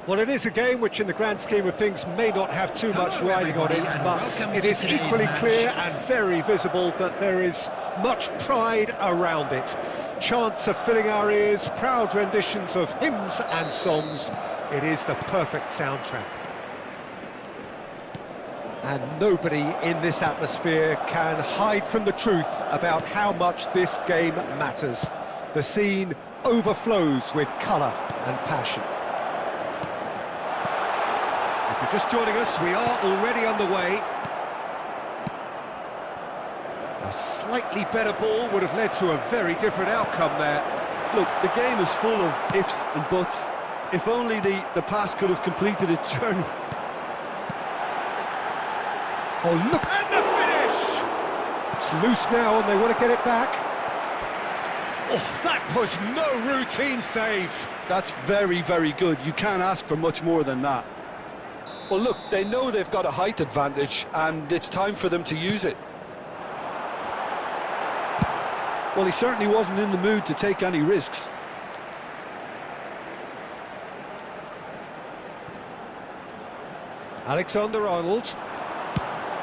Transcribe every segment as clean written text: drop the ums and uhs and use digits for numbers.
Well, it is a game which, in the grand scheme of things, may not have too much riding on it, but it is equally clear and very visible that there is much pride around it. Chants are filling our ears, proud renditions of hymns and songs. It is the perfect soundtrack. And nobody in this atmosphere can hide from the truth about how much this game matters. The scene overflows with colour and passion. If you're just joining us, we are already underway. A slightly better ball would have led to a very different outcome there. Look, the game is full of ifs and buts. If only the pass could have completed its journey. Oh, look! And the finish! It's loose now and they want to get it back. Oh, that was no routine save. That's very, very good. You can't ask for much more than that. Well, look, they know they've got a height advantage, and it's time for them to use it. Well, he certainly wasn't in the mood to take any risks. Alexander-Arnold.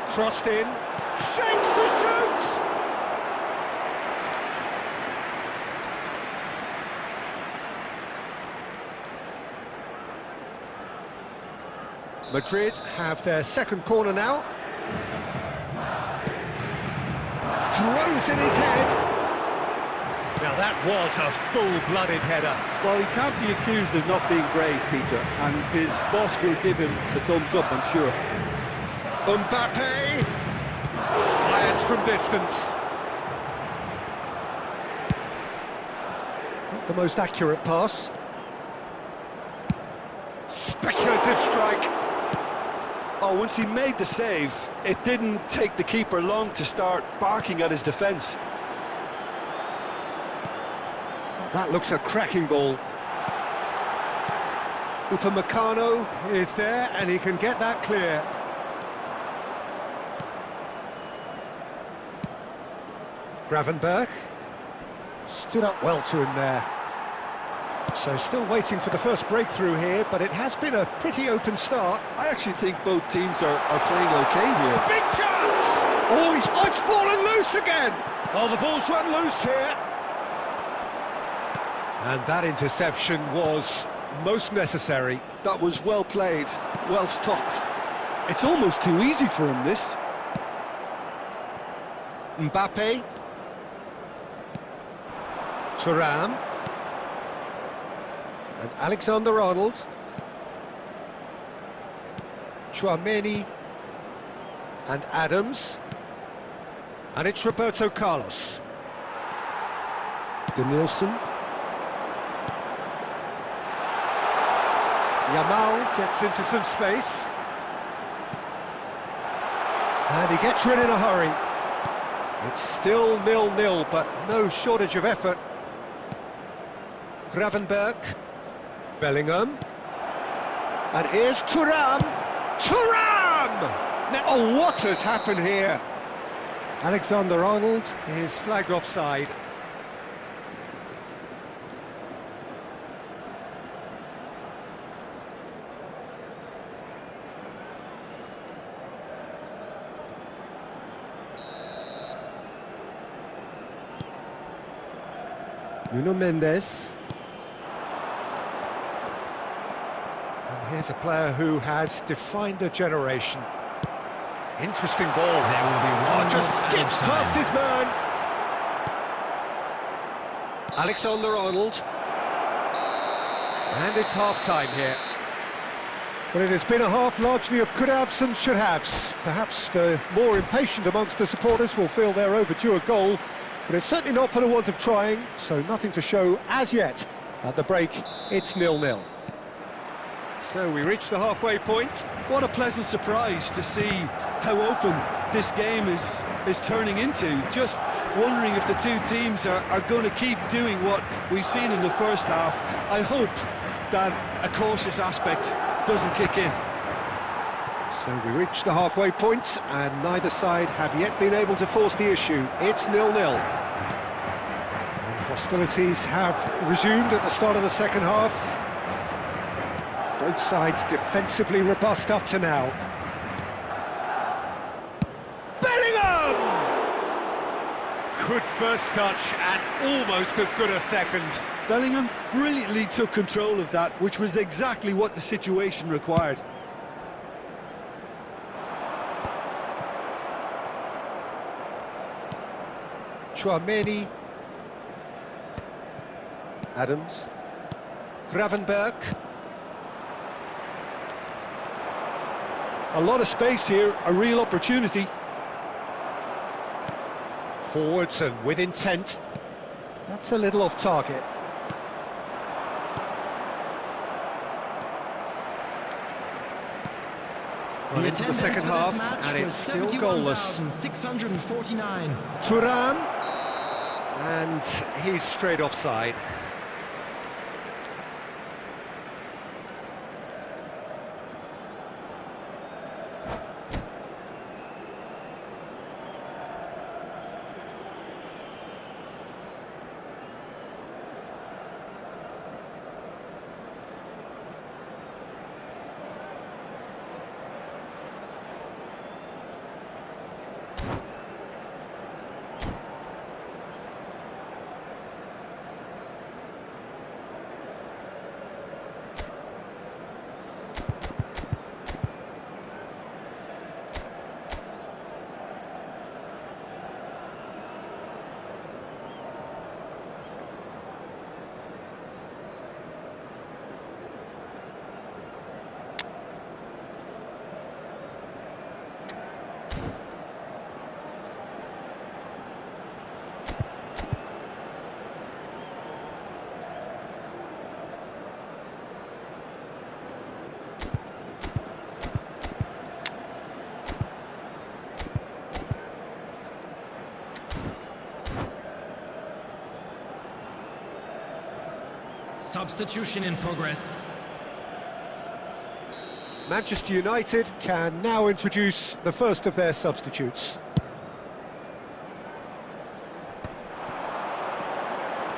Crossed in. Shapes to shoot! Madrid have their second corner now. Throws in his head. Now that was a full-blooded header. Well, he can't be accused of not being brave, Peter, and his boss will give him the thumbs up, I'm sure. Mbappe fires from distance. Not the most accurate pass. Speculative strike. Oh, once he made the save, it didn't take the keeper long to start barking at his defence. That looks a cracking ball. Upamecano is there, and he can get that clear. Gravenberch stood up well to him there. So still waiting for the first breakthrough here, but it has been a pretty open start. I actually think both teams are playing okay here. Big chance! Oh, it's fallen loose again! Oh, the ball's run loose here. And that interception was most necessary. That was well played, well stopped. It's almost too easy for him, this. Mbappe. Thuram. And Alexander-Arnold. Tchouameni. And Adams. And it's Roberto Carlos. Denilson. Yamal gets into some space. And he gets rid in a hurry. It's still 0-0, but no shortage of effort. Gravenberch. Bellingham. And here's Thuram. Thuram! Now, oh, what has happened here? Alexander-Arnold is flagged offside. Nuno Mendes. And here's a player who has defined a generation. Interesting ball. There will be one just skips past his man. Alexander-Arnold. And it's half-time here. Well, it has been a half largely of could-haves and should-haves. Perhaps the more impatient amongst the supporters will feel they're overdue a goal, but it's certainly not for the want of trying, so nothing to show as yet. At the break, it's 0-0. So we reach the halfway point. What a pleasant surprise to see how open this game is turning into. Just wondering if the two teams are going to keep doing what we've seen in the first half. I hope that a cautious aspect doesn't kick in. So we reach the halfway point, and neither side have yet been able to force the issue. It's 0-0. And hostilities have resumed at the start of the second half. Both sides defensively robust up to now. Bellingham! Good first touch and almost as good a second. Bellingham brilliantly took control of that, which was exactly what the situation required. Tchouameni. Adams. Gravenberch. A lot of space here, a real opportunity. Forwards and with intent. That's a little off target. Well, into the second half, and it's still goalless. 649. Thuram, and he's straight offside. Substitution in progress. Manchester United can now introduce the first of their substitutes.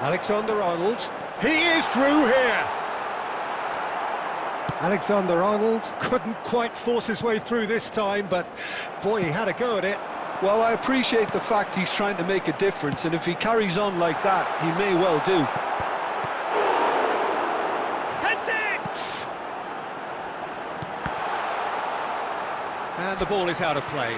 Alexander-Arnold. He is through here! Alexander-Arnold couldn't quite force his way through this time, but boy, he had a go at it. Well, I appreciate the fact he's trying to make a difference, and if he carries on like that, he may well do. That's it! And the ball is out of play.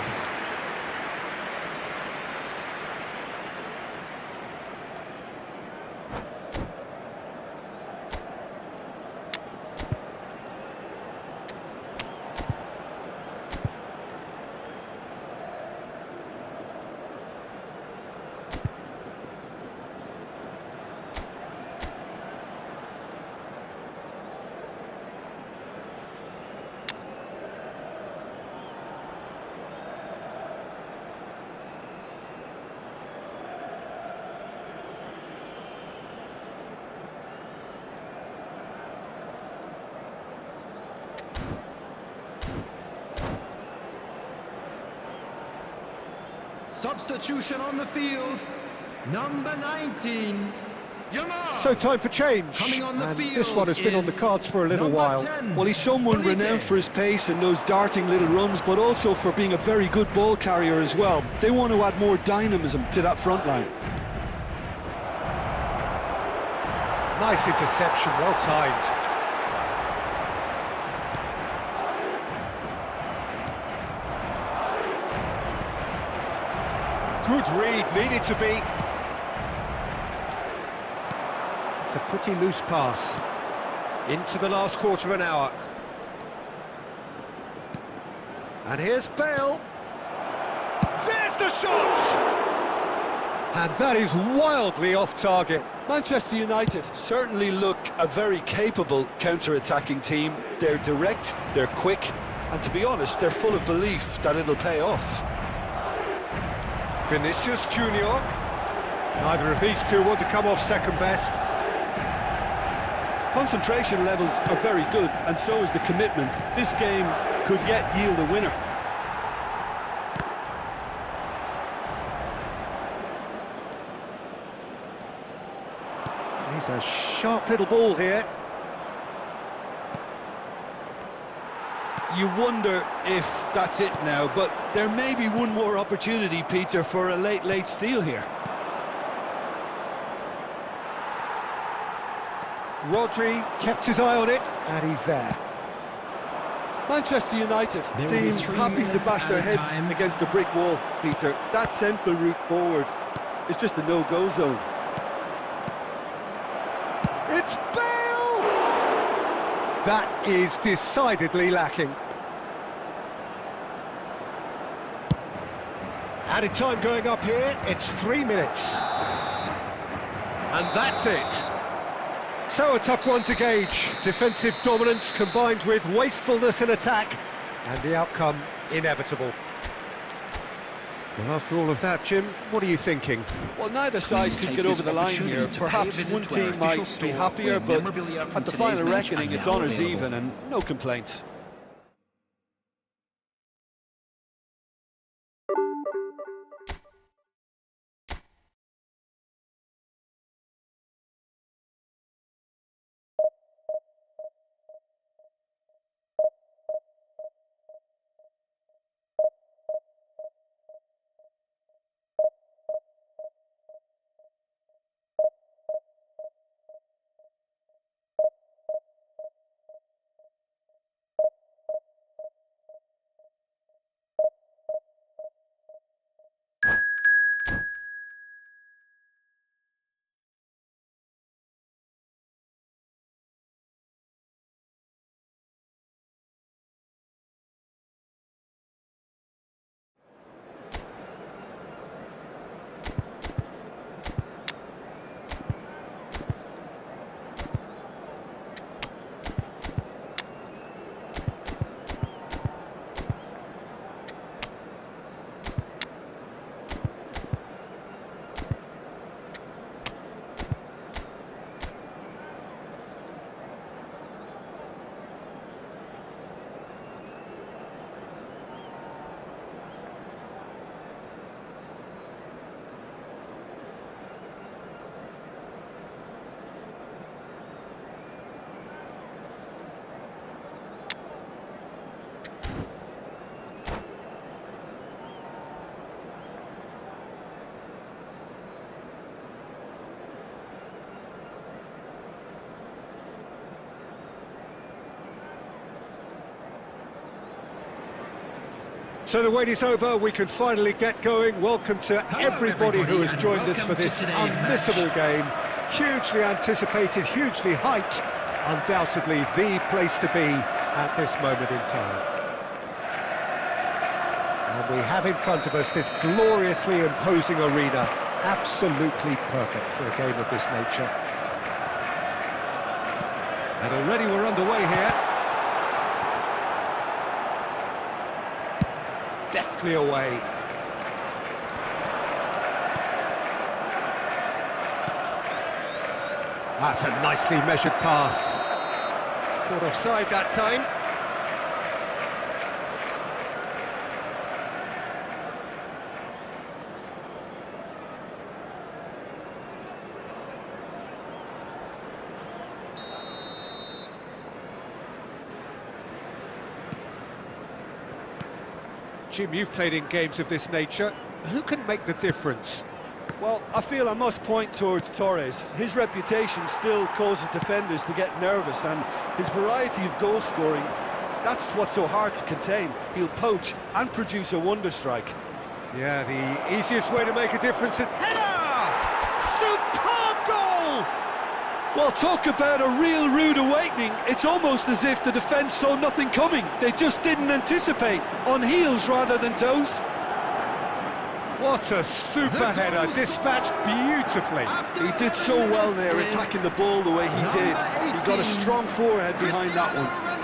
Substitution on the field. Number 19. Yamal. So time for change, Coming on the and field this one has been on the is cards for a little number while. 10. Well, he's someone Believe renowned it. for his pace and those darting little runs, but also for being a very good ball carrier as well. They want to add more dynamism to that front line. Nice interception, well timed. Good read, needed to be. It's a pretty loose pass. Into the last quarter of an hour. And here's Bale. There's the shot! And that is wildly off target. Manchester United certainly look a very capable counter-attacking team. They're direct, they're quick, and to be honest, they're full of belief that it'll pay off. Vinicius Junior. Neither of these two want to come off second best. Concentration levels are very good, and so is the commitment. This game could yet yield a winner. He's a sharp little ball here. You wonder if that's it now, but there may be one more opportunity, Peter, for a late steal here. Rodri kept his eye on it, and he's there. Manchester United There will seem be 3 happy to minutes bash their added heads time. against the brick wall, Peter. That central route forward is just a no-go zone. It's Bale! That is decidedly lacking. Added time going up here, it's 3 minutes. And that's it. So a tough one to gauge. Defensive dominance combined with wastefulness in attack, and the outcome inevitable. Well, after all of that, Jim, what are you thinking? Well, neither side Please could take get this over the line here. opportunity to pay a Perhaps visit one to our team might official be store happier, where but memorabilia from at the today's final match reckoning, are it's now honours available. even and no complaints. So the wait is over, we can finally get going. Welcome to everybody who has joined us for this unmissable game. Hugely anticipated, hugely hyped, undoubtedly the place to be at this moment in time. And we have in front of us this gloriously imposing arena, absolutely perfect for a game of this nature. And already we're underway here. Deftly away. That's a nicely measured pass. Caught offside that time. Jim, you've played in games of this nature. Who can make the difference? Well, I feel I must point towards Torres. His reputation still causes defenders to get nervous, and his variety of goal scoring, that's what's so hard to contain. He'll poach and produce a wonder strike. Yeah, the easiest way to make a difference is... Header! Superb goal! Well, talk about a real rude awakening. It's almost as if the defence saw nothing coming. They just didn't anticipate, on heels rather than toes. What a super header, dispatched beautifully. He did so well there, attacking the ball the way he did. He got a strong forehead behind that one.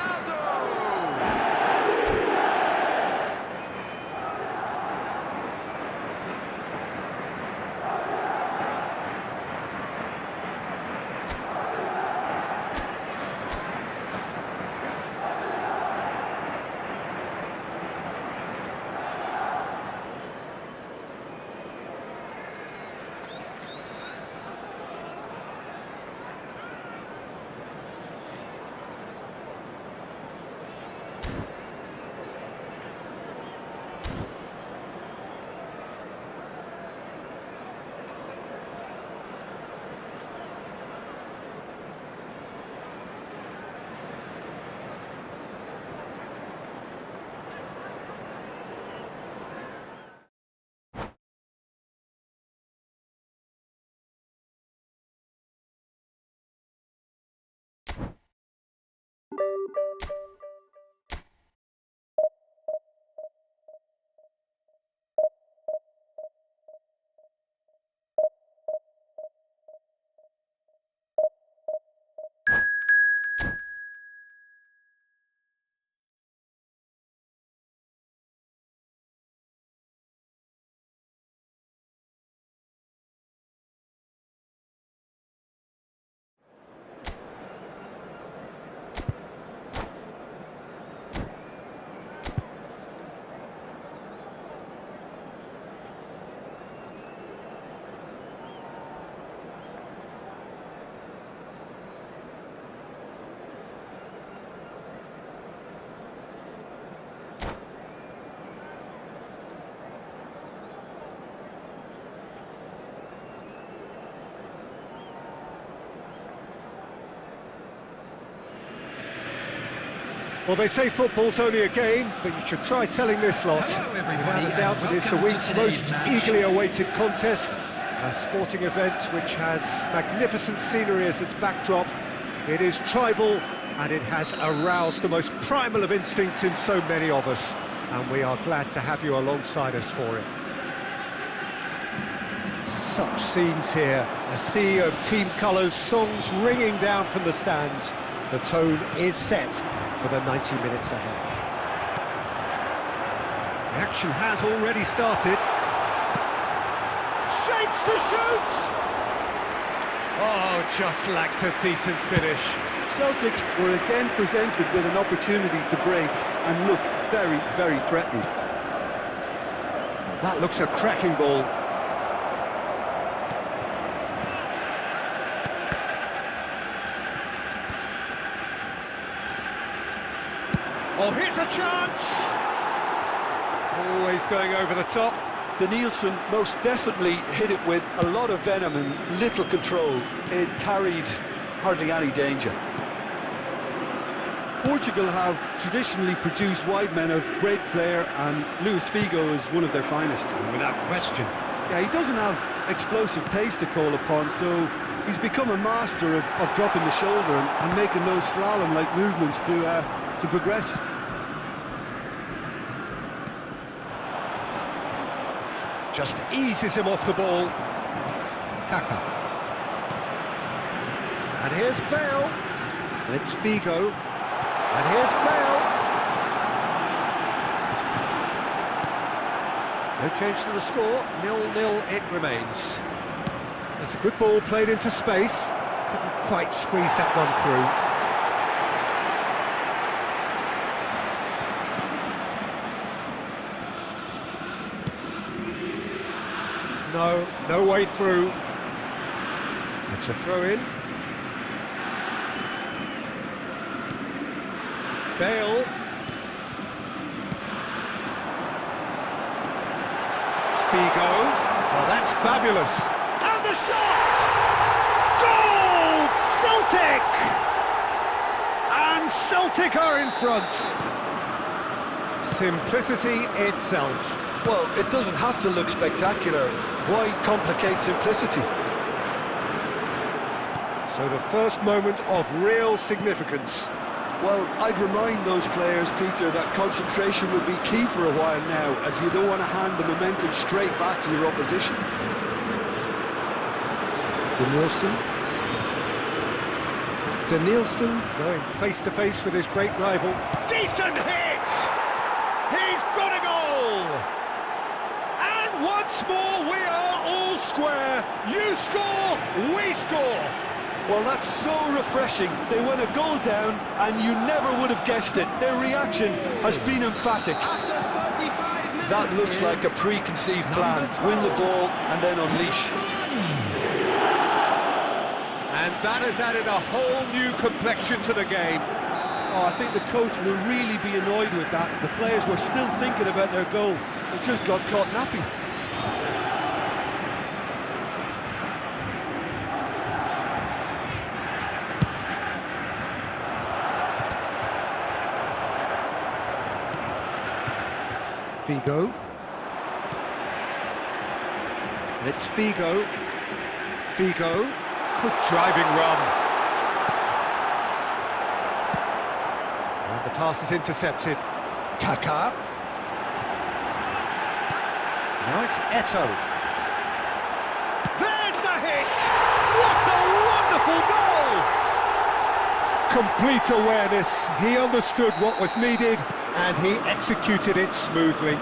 Well, they say football's only a game, but you should try telling this lot. Without a doubt, it is the week's most eagerly awaited contest, a sporting event which has magnificent scenery as its backdrop. It is tribal, and it has aroused the most primal of instincts in so many of us, and we are glad to have you alongside us for it. Such scenes here, a sea of team colours, songs ringing down from the stands. The tone is set for the 90 minutes ahead. The action has already started. Shapes to shoot! Oh, just lacked a decent finish. Celtic were again presented with an opportunity to break and look very, very threatening. Well, that looks a cracking ball. Oh, here's a chance! Always going over the top. Danielson most definitely hit it with a lot of venom and little control. It carried hardly any danger. Portugal have traditionally produced wide men of great flair, and Luis Figo is one of their finest. Without question. Yeah, he doesn't have explosive pace to call upon, so he's become a master of dropping the shoulder and making those slalom-like movements to progress. Just eases him off the ball. Kaka. And here's Bale. And it's Figo. And here's Bale. No change to the score. 0-0 it remains. That's a good ball played into space. Couldn't quite squeeze that one through. No way through. It's a throw-in. Bale. Figo. Oh, that's fabulous. And the shot! Goal! Celtic! And Celtic are in front. Simplicity itself. Well, it doesn't have to look spectacular. Why complicate simplicity? So the first moment of real significance. Well, I'd remind those players, Peter, that concentration will be key for a while now, as you don't want to hand the momentum straight back to your opposition. Danielson going face-to-face with his great rival. Decent hit! He's got a goal! And once more we are all square. You score, we score. Well, that's so refreshing. They went a goal down, and you never would have guessed it. Their reaction has been emphatic. That looks like a preconceived plan. Win the ball, and then unleash. And that has added a whole new complexion to the game. Oh, I think the coach will really be annoyed with that. The players were still thinking about their goal. They just got caught napping. Figo. And it's Figo. Figo. Good driving run. And the pass is intercepted. Kaka. Now it's Eto'o. There's the hit! What a wonderful goal! Complete awareness. He understood what was needed and he executed it smoothly.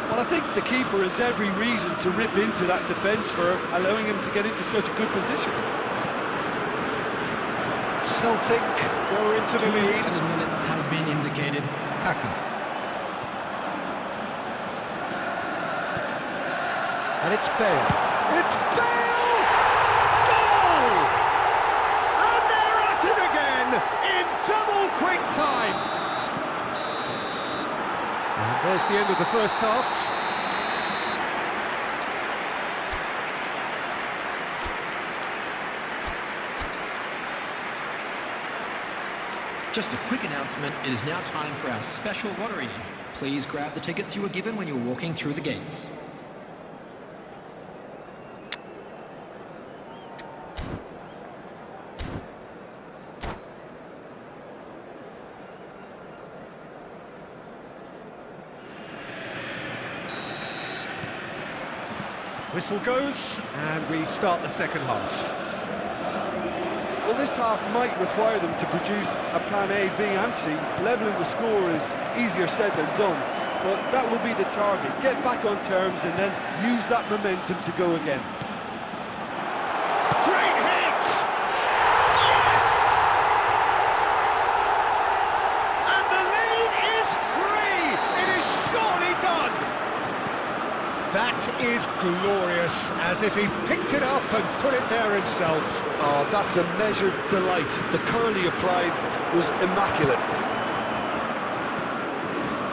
Well, I think the keeper has every reason to rip into that defence for allowing him to get into such a good position. Celtic go into the lead. 2 minutes has been indicated. Kaka. And it's Bale. It's Bale! Goal! And they're at it again in double quick time. And there's the end of the first half. Just a quick announcement, it is now time for our special lottery. Please grab the tickets you were given when you were walking through the gates. Whistle goes, and we start the second half. Well, this half might require them to produce a plan A, B and C. Levelling the score is easier said than done, but that will be the target. Get back on terms and then use that momentum to go again. Great hit! Yes! And the lead is 3! It is surely done! That is glorious, as if he picked it up and put it there himself. Oh, that's a measured delight. The curl he applied was immaculate.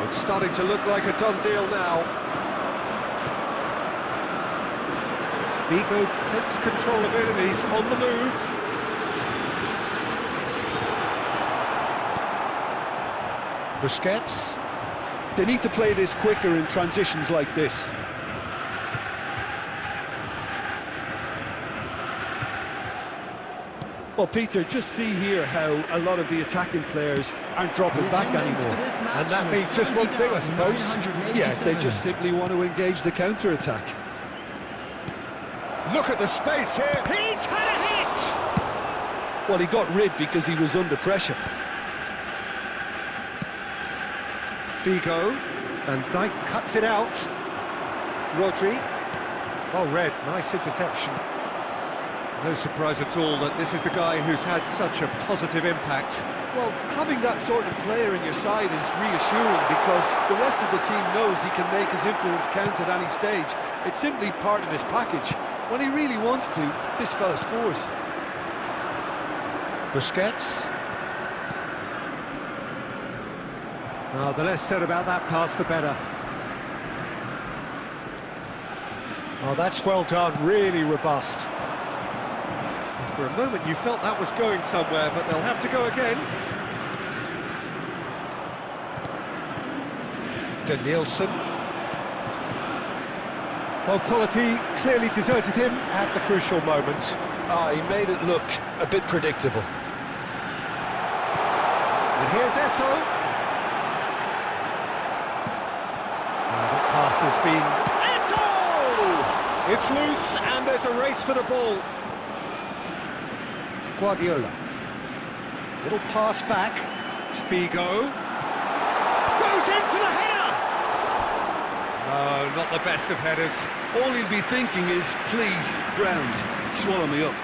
It's starting to look like a done deal now. Figo takes control of it and he's on the move. Busquets. They need to play this quicker in transitions like this. Well, Peter, just see here how a lot of the attacking players aren't dropping back anymore. And that means just one thing, I suppose. Yeah, they just simply want to engage the counter-attack. Look at the space here. He's had a hit! Well, he got rid because he was under pressure. Figo. Van Dijk cuts it out. Rodri. Oh, Red, nice interception. No surprise at all that this is the guy who's had such a positive impact. Well, having that sort of player in your side is reassuring because the rest of the team knows he can make his influence count at any stage. It's simply part of his package. When he really wants to, this fella scores. Busquets. Oh, the less said about that pass, the better. Oh, that's well done, really robust. For a moment you felt that was going somewhere, but they'll have to go again. Danielson. Well, quality clearly deserted him at the crucial moment. He made it look a bit predictable. And here's Eto'o. That pass has been... Eto'o! It's loose and there's a race for the ball. Guardiola. Little pass back. Figo. Goes in for the header! No, not the best of headers. All he'll be thinking is, please, ground, swallow me up.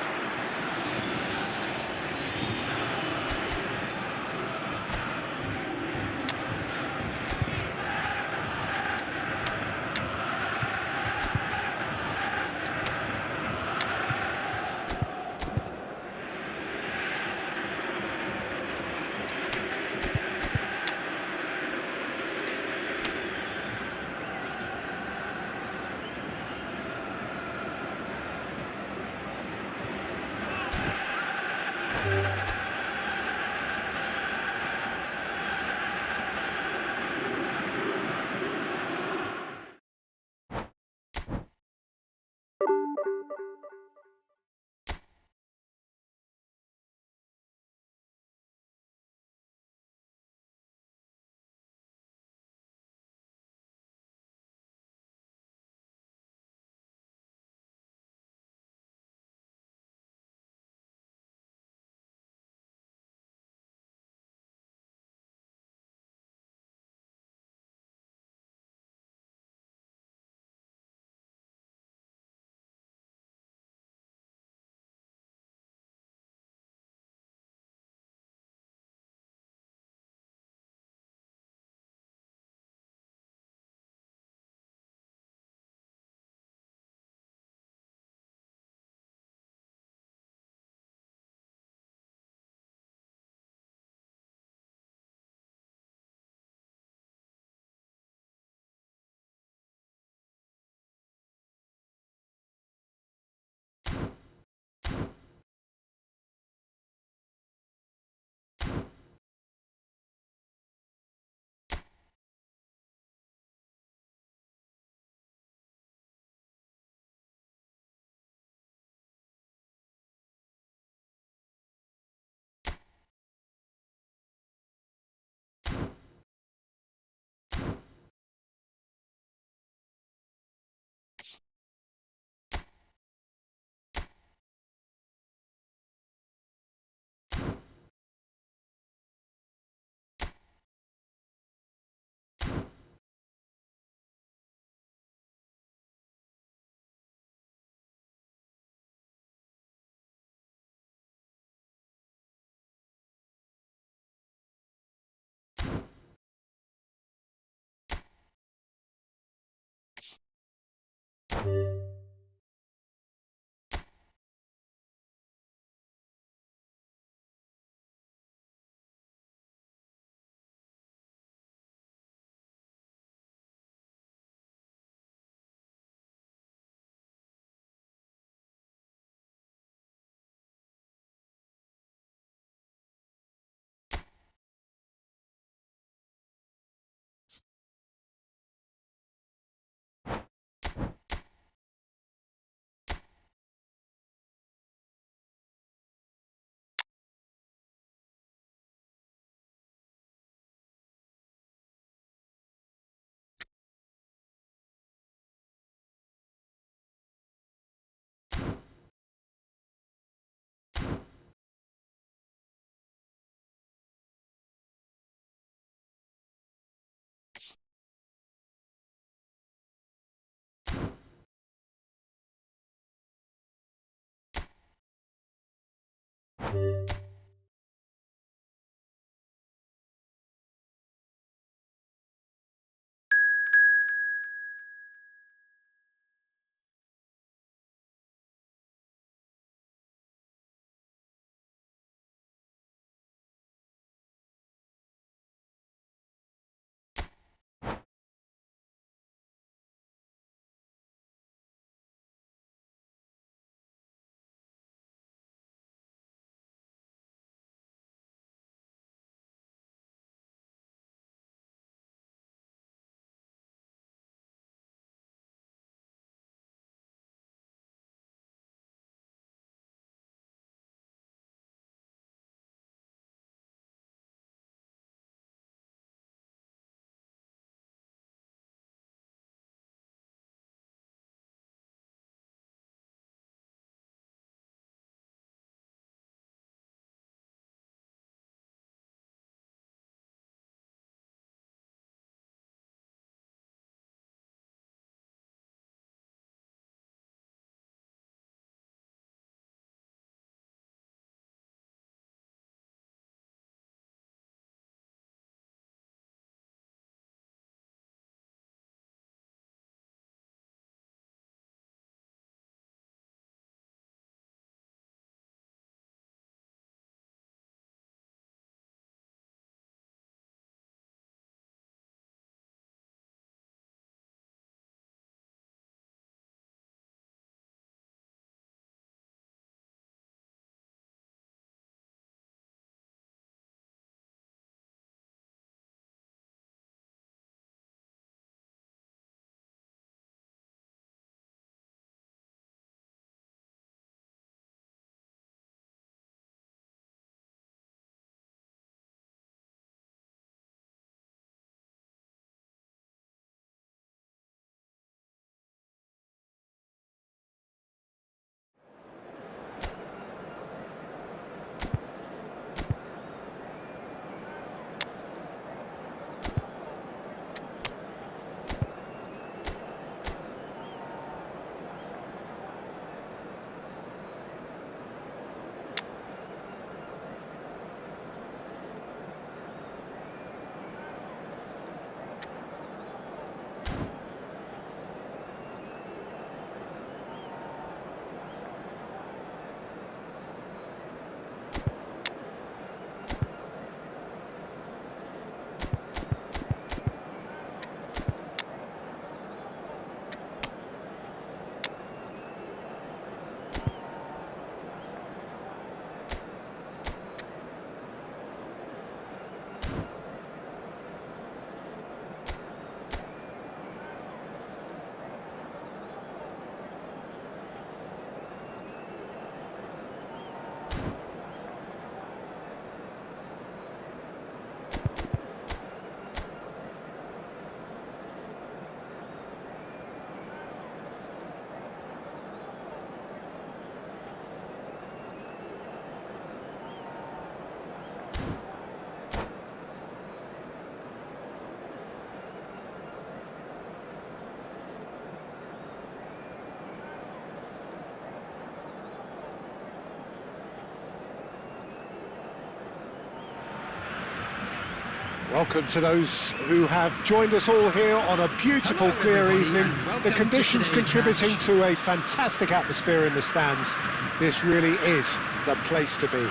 Welcome to those who have joined us all here on a beautiful, clear evening. The conditions contributing to a fantastic atmosphere in the stands. This really is the place to be.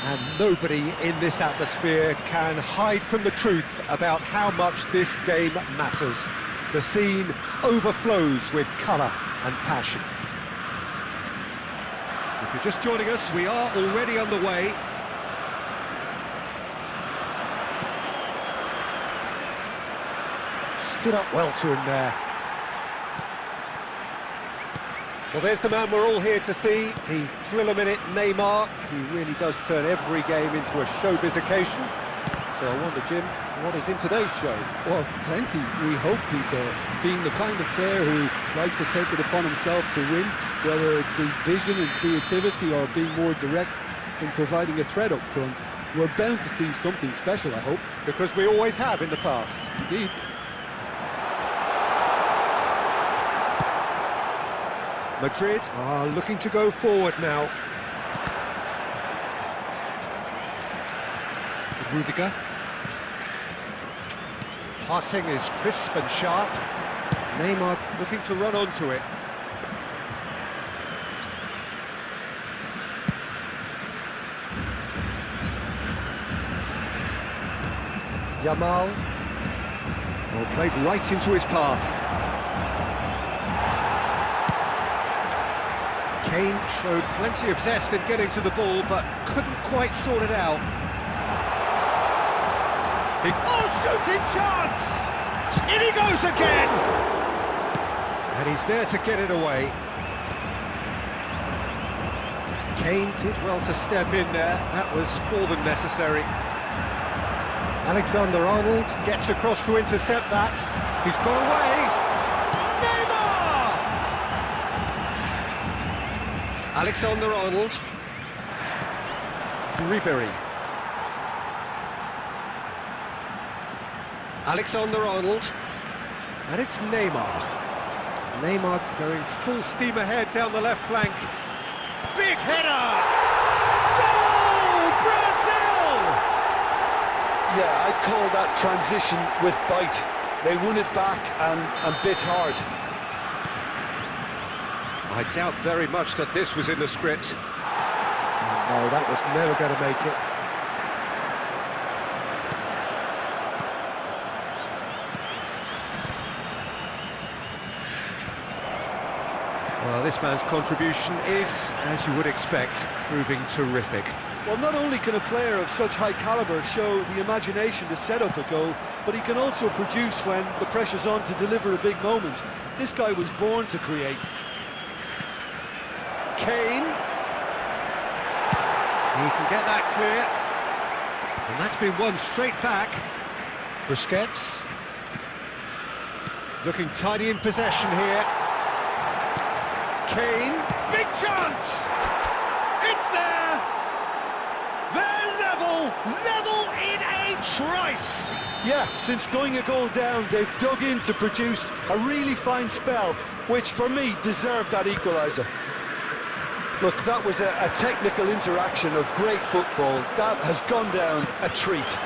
And nobody in this atmosphere can hide from the truth about how much this game matters. The scene overflows with colour and passion. If you're just joining us, we are already underway. Stood up well to him there. Well, there's the man we're all here to see, the thriller-minute Neymar. He really does turn every game into a showbiz occasion. So I wonder, Jim, what is in today's show? Well, plenty, we hope, Peter. Being the kind of player who likes to take it upon himself to win, whether it's his vision and creativity or being more direct in providing a threat up front, we're bound to see something special, I hope. Because we always have in the past. Indeed. Madrid are looking to go forward now. Rudiger. Passing is crisp and sharp. Neymar looking to run onto it. Yamal. Well, played right into his path. Kane showed plenty of zest in getting to the ball, but couldn't quite sort it out. Oh, shooting chance! In he goes again! And he's there to get it away. Kane did well to step in there. That was more than necessary. Alexander-Arnold gets across to intercept that. He's got away. Neymar! Alexander-Arnold. Ribery. Alexander-Arnold. And it's Neymar. Neymar going full steam ahead down the left flank. Big header! Goal! Brazil! Yeah, I'd call that transition with bite. They won it back and bit hard. I doubt very much that this was in the script. No, that was never going to make it. Well, this man's contribution is, as you would expect, proving terrific. Well, not only can a player of such high calibre show the imagination to set up a goal, but he can also produce when the pressure's on to deliver a big moment. This guy was born to create. Kane. He can get that clear. And that's been won straight back. Busquets. Looking tidy in possession here. Kane. Big chance! It's there! They're level in a trice! Yeah, since going a goal down, they've dug in to produce a really fine spell, which for me deserved that equaliser. Look, that was a technical interaction of great football. That has gone down a treat.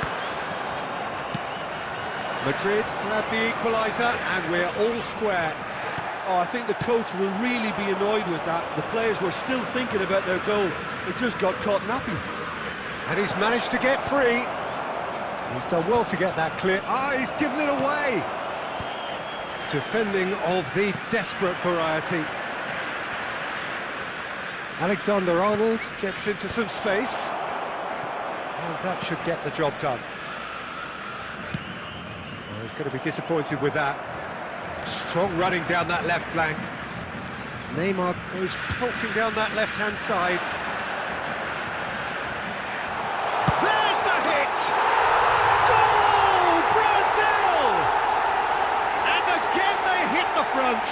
Madrid grab the equaliser and we're all square. Oh, I think the coach will really be annoyed with that. The players were still thinking about their goal and just got caught napping. And he's managed to get free. He's done well to get that clear. He's given it away. Defending of the desperate variety. Alexander-Arnold gets into some space. And that should get the job done. Well, he's going to be disappointed with that. Strong running down that left flank. Neymar goes pelting down that left-hand side. There's the hit! Goal! Brazil! And again they hit the front.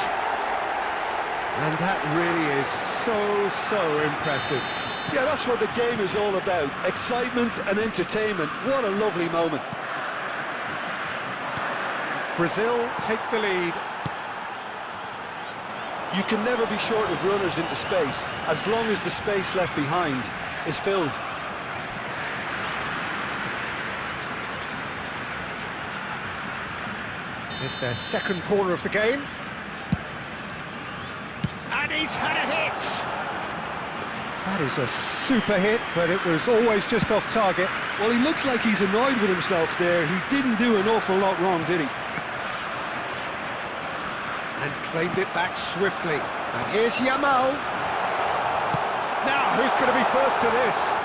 And that really is so impressive. Yeah, that's what the game is all about. Excitement and entertainment. What a lovely moment. Brazil take the lead. You can never be short of runners into space, as long as the space left behind is filled. It's their second corner of the game. And he's had a hit! That is a super hit, but it was always just off target. Well, he looks like he's annoyed with himself there. He didn't do an awful lot wrong, did he? And claimed it back swiftly. And here's Yamal. Now, who's going to be first to this?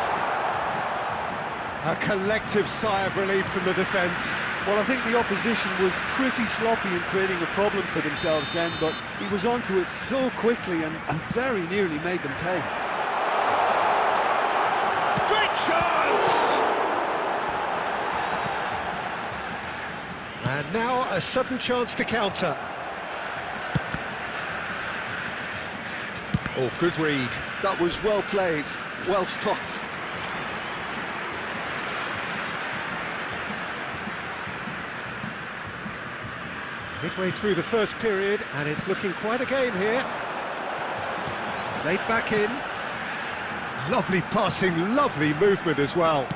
A collective sigh of relief from the defence. Well, I think the opposition was pretty sloppy in creating a problem for themselves then, but he was onto it so quickly and very nearly made them pay. Great chance! And now a sudden chance to counter. Oh, good read. That was well played, well stopped. Midway through the first period, and it's looking quite a game here. Played back in. Lovely passing, lovely movement as well.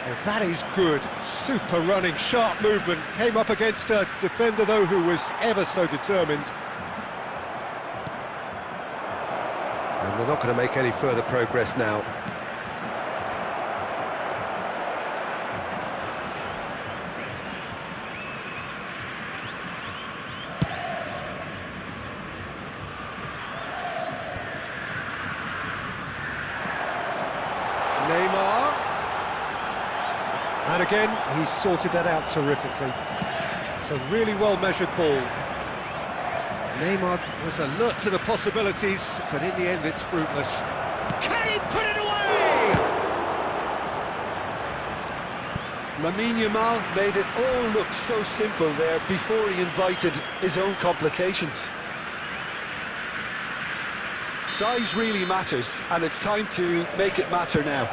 Oh, that is good. Super running, sharp movement. Came up against a defender, though, who was ever so determined. And they're not going to make any further progress now. Neymar. And again, he's sorted that out terrifically. It's a really well-measured ball. Neymar was alert to the possibilities, but in the end it's fruitless. Can he put it away? Lamine Yamal made it all look so simple there before he invited his own complications. Size really matters, and it's time to make it matter now.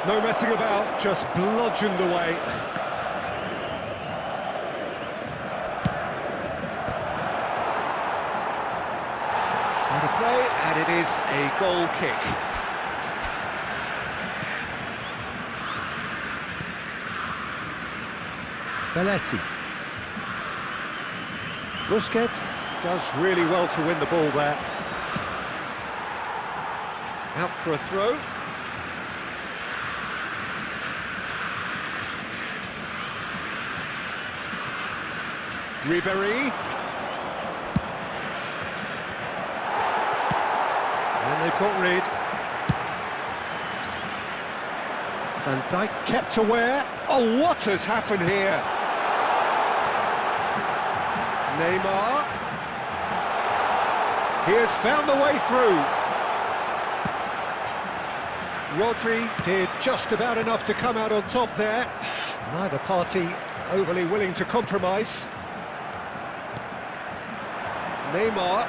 No messing about, just bludgeoned away. Side of play, and it is a goal kick. Belletti. Busquets does really well to win the ball there. Out for a throw. Ribéry. And they've got Reed. Van Dijk kept aware. Oh, what has happened here? Neymar. He has found the way through. Rodri did just about enough to come out on top there. Neither party overly willing to compromise. Neymar.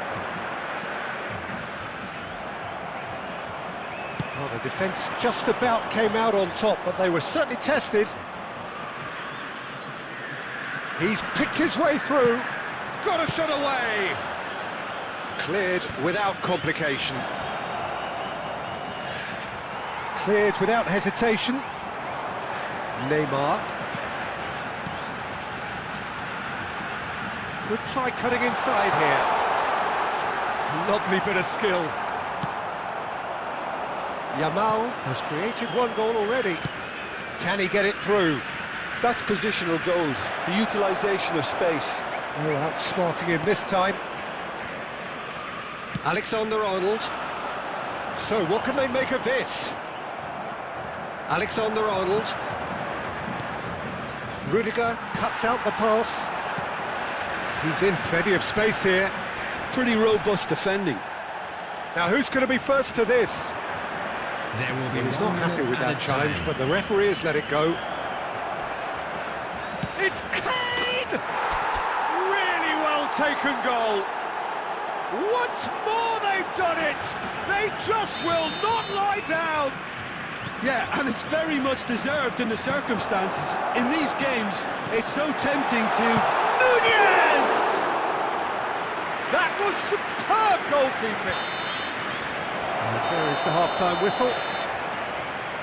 Well, the defence just about came out on top, but they were certainly tested. He's picked his way through. Got a shot away. Cleared without complication. Cleared without hesitation. Neymar. Could try cutting inside here. Lovely bit of skill. Yamal has created one goal already. Can he get it through? That's positional goal, the utilisation of space. Oh, outsmarting him this time. Alexander-Arnold. So what can they make of this? Alexander-Arnold. Rudiger cuts out the pass. He's in plenty of space here. Pretty robust defending. Now who's going to be first to this? There will be He's not happy with that challenge, but the referee has let it go. It's Kane! Really well taken goal. Once more they've done it! They just will not lie down! Yeah, and it's very much deserved in the circumstances. In these games, it's so tempting to... Nunez! That was superb goalkeeping. And there is the half-time whistle.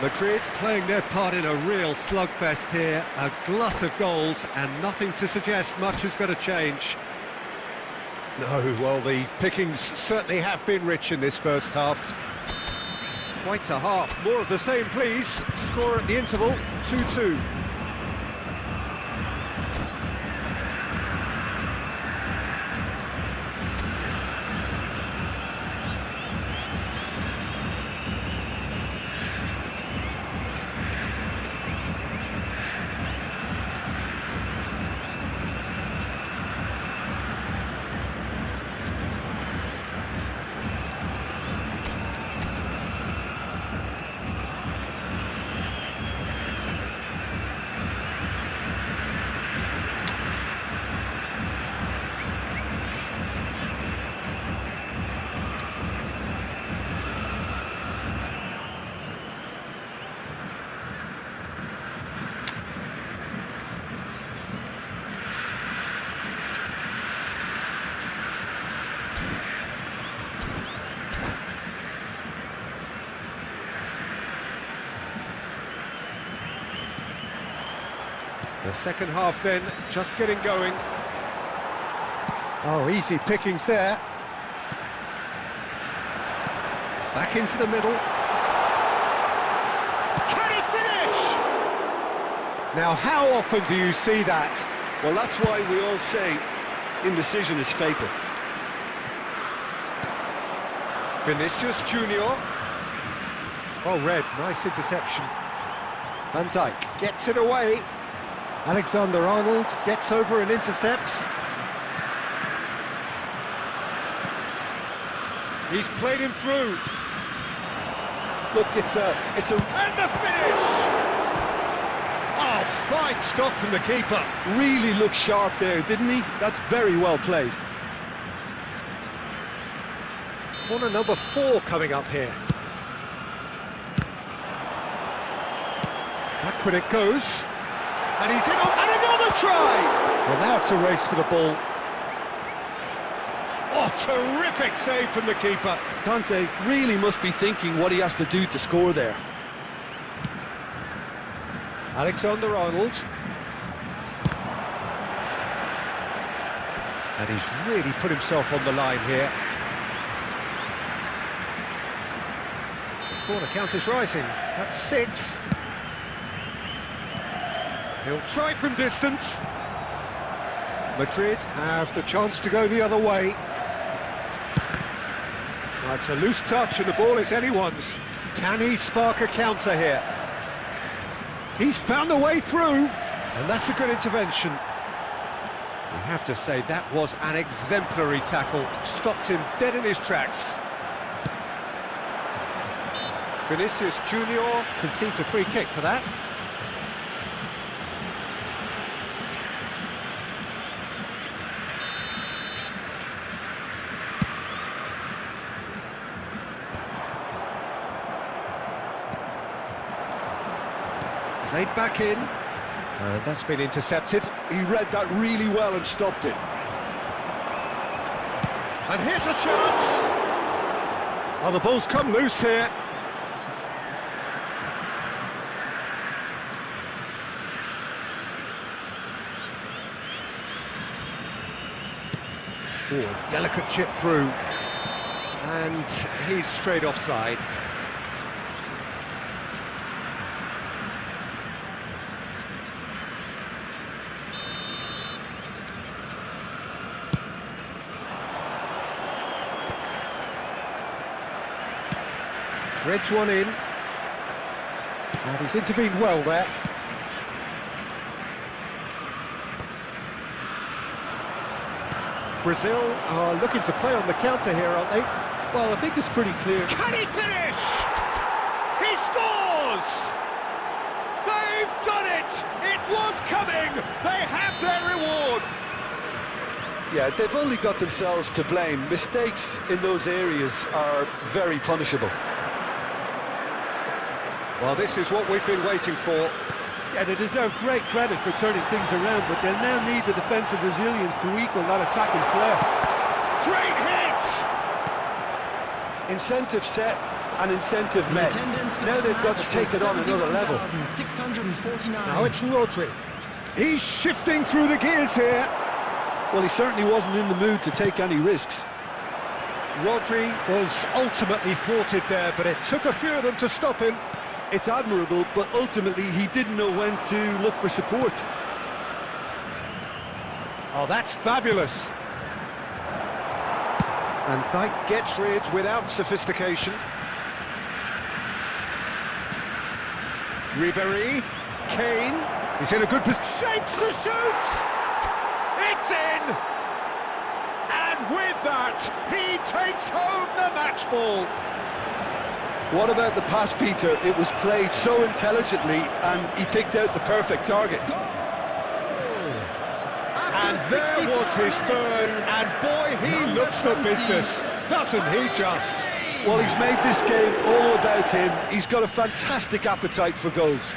Madrid playing their part in a real slugfest here. A glut of goals and nothing to suggest much is going to change. No, well, the pickings certainly have been rich in this first half. Quite a half. More of the same, please. Score at the interval, 2-2. The second half then, just getting going. Oh, easy pickings there. Back into the middle. Can he finish? Now, how often do you see that? Well, that's why we all say indecision is fatal. Vinicius Junior. Well read, nice interception. Van Dijk gets it away. Alexander-Arnold gets over and intercepts. He's played him through. Look, it's a... And the finish! Oh, fine stop from the keeper. Really looked sharp there, didn't he? That's very well played. Corner number 4 coming up here. Back when it goes. And he's in on... And another try! Well, now it's a race for the ball. Oh, terrific save from the keeper. Conte really must be thinking what he has to do to score there. Alexander-Arnold. And he's really put himself on the line here. The corner count is rising. That's 6. He'll try from distance. Madrid have the chance to go the other way. Now it's a loose touch and the ball is anyone's. Can he spark a counter here? He's found a way through, and that's a good intervention. We have to say that was an exemplary tackle. Stopped him dead in his tracks. Vinicius Junior concedes a free kick for that. Played back in, and that's been intercepted. He read that really well and stopped it. And here's a chance! Oh, the ball's come loose here. Oh, a delicate chip through. And he's straight offside. Threads one in. And he's intervened well there. Brazil are looking to play on the counter here, aren't they? Well, I think it's pretty clear. Can he finish? He scores! They've done it! It was coming! They have their reward! Yeah, they've only got themselves to blame. Mistakes in those areas are very punishable. Well, this is what we've been waiting for. Yeah, they deserve great credit for turning things around, but they'll now need the defensive resilience to equal that attacking flair. Great hit! Incentive set and incentive met. Now they've got to take it on another level. Now it's Rodri. He's shifting through the gears here. Well, he certainly wasn't in the mood to take any risks. Rodri was ultimately thwarted there, but it took a few of them to stop him. It's admirable, but ultimately he didn't know when to look for support. Oh, that's fabulous. And Dijk gets rid without sophistication. Ribéry, Kane, he's in a good position, shapes to shoot! It's in! And with that, he takes home the match ball. What about the pass, Peter? It was played so intelligently and he picked out the perfect target. And there was his third, and boy, he looks the business, doesn't he just? Well, he's made this game all about him. He's got a fantastic appetite for goals.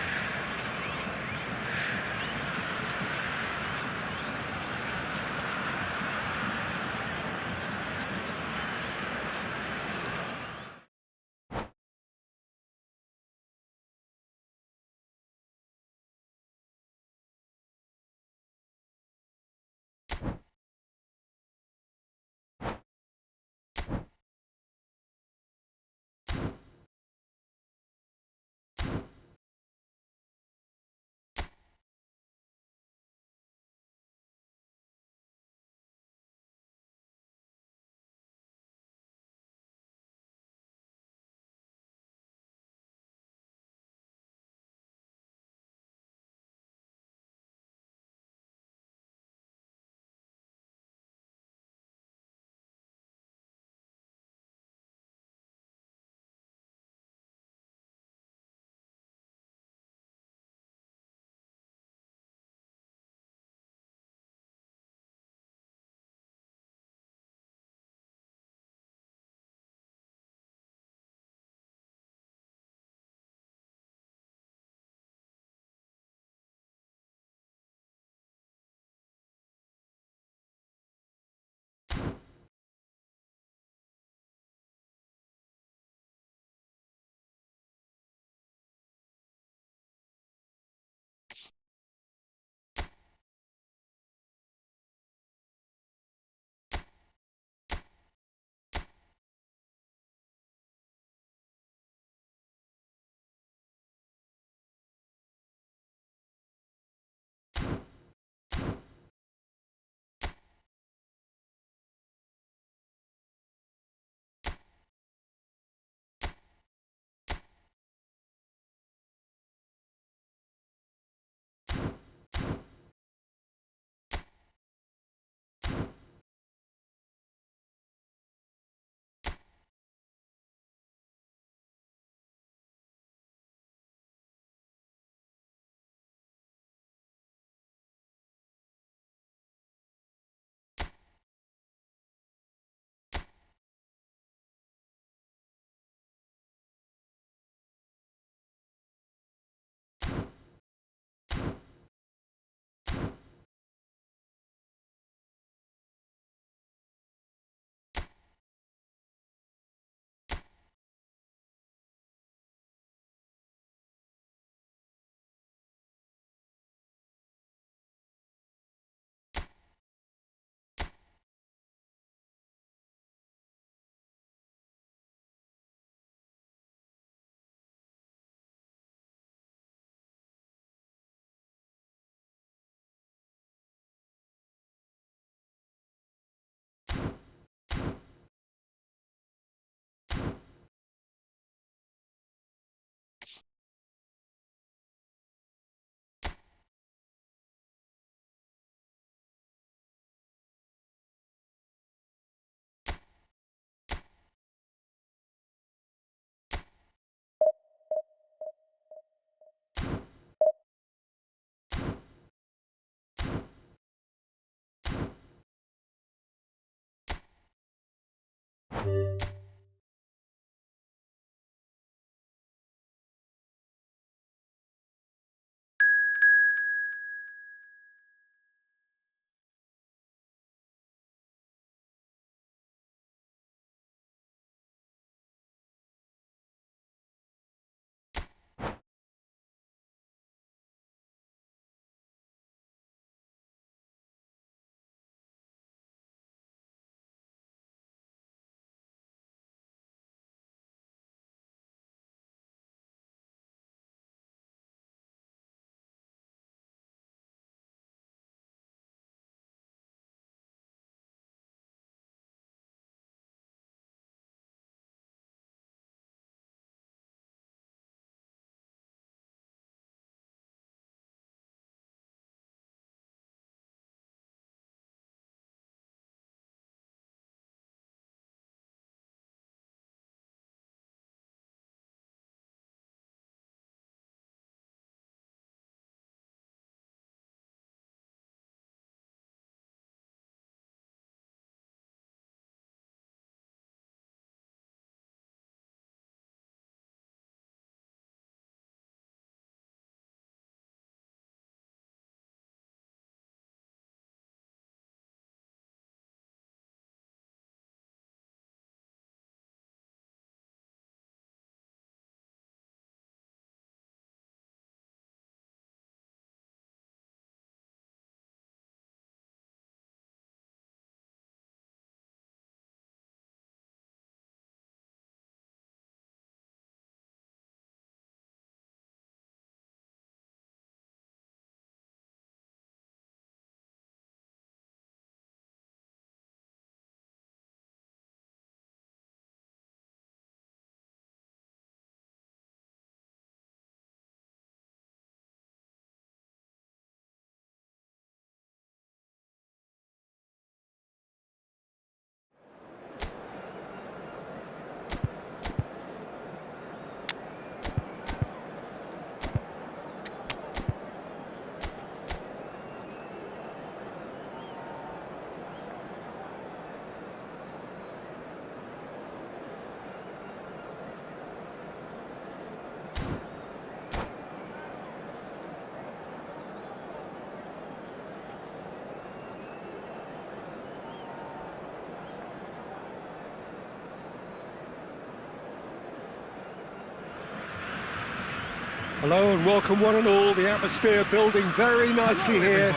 Hello and welcome one and all. The atmosphere building very nicely here.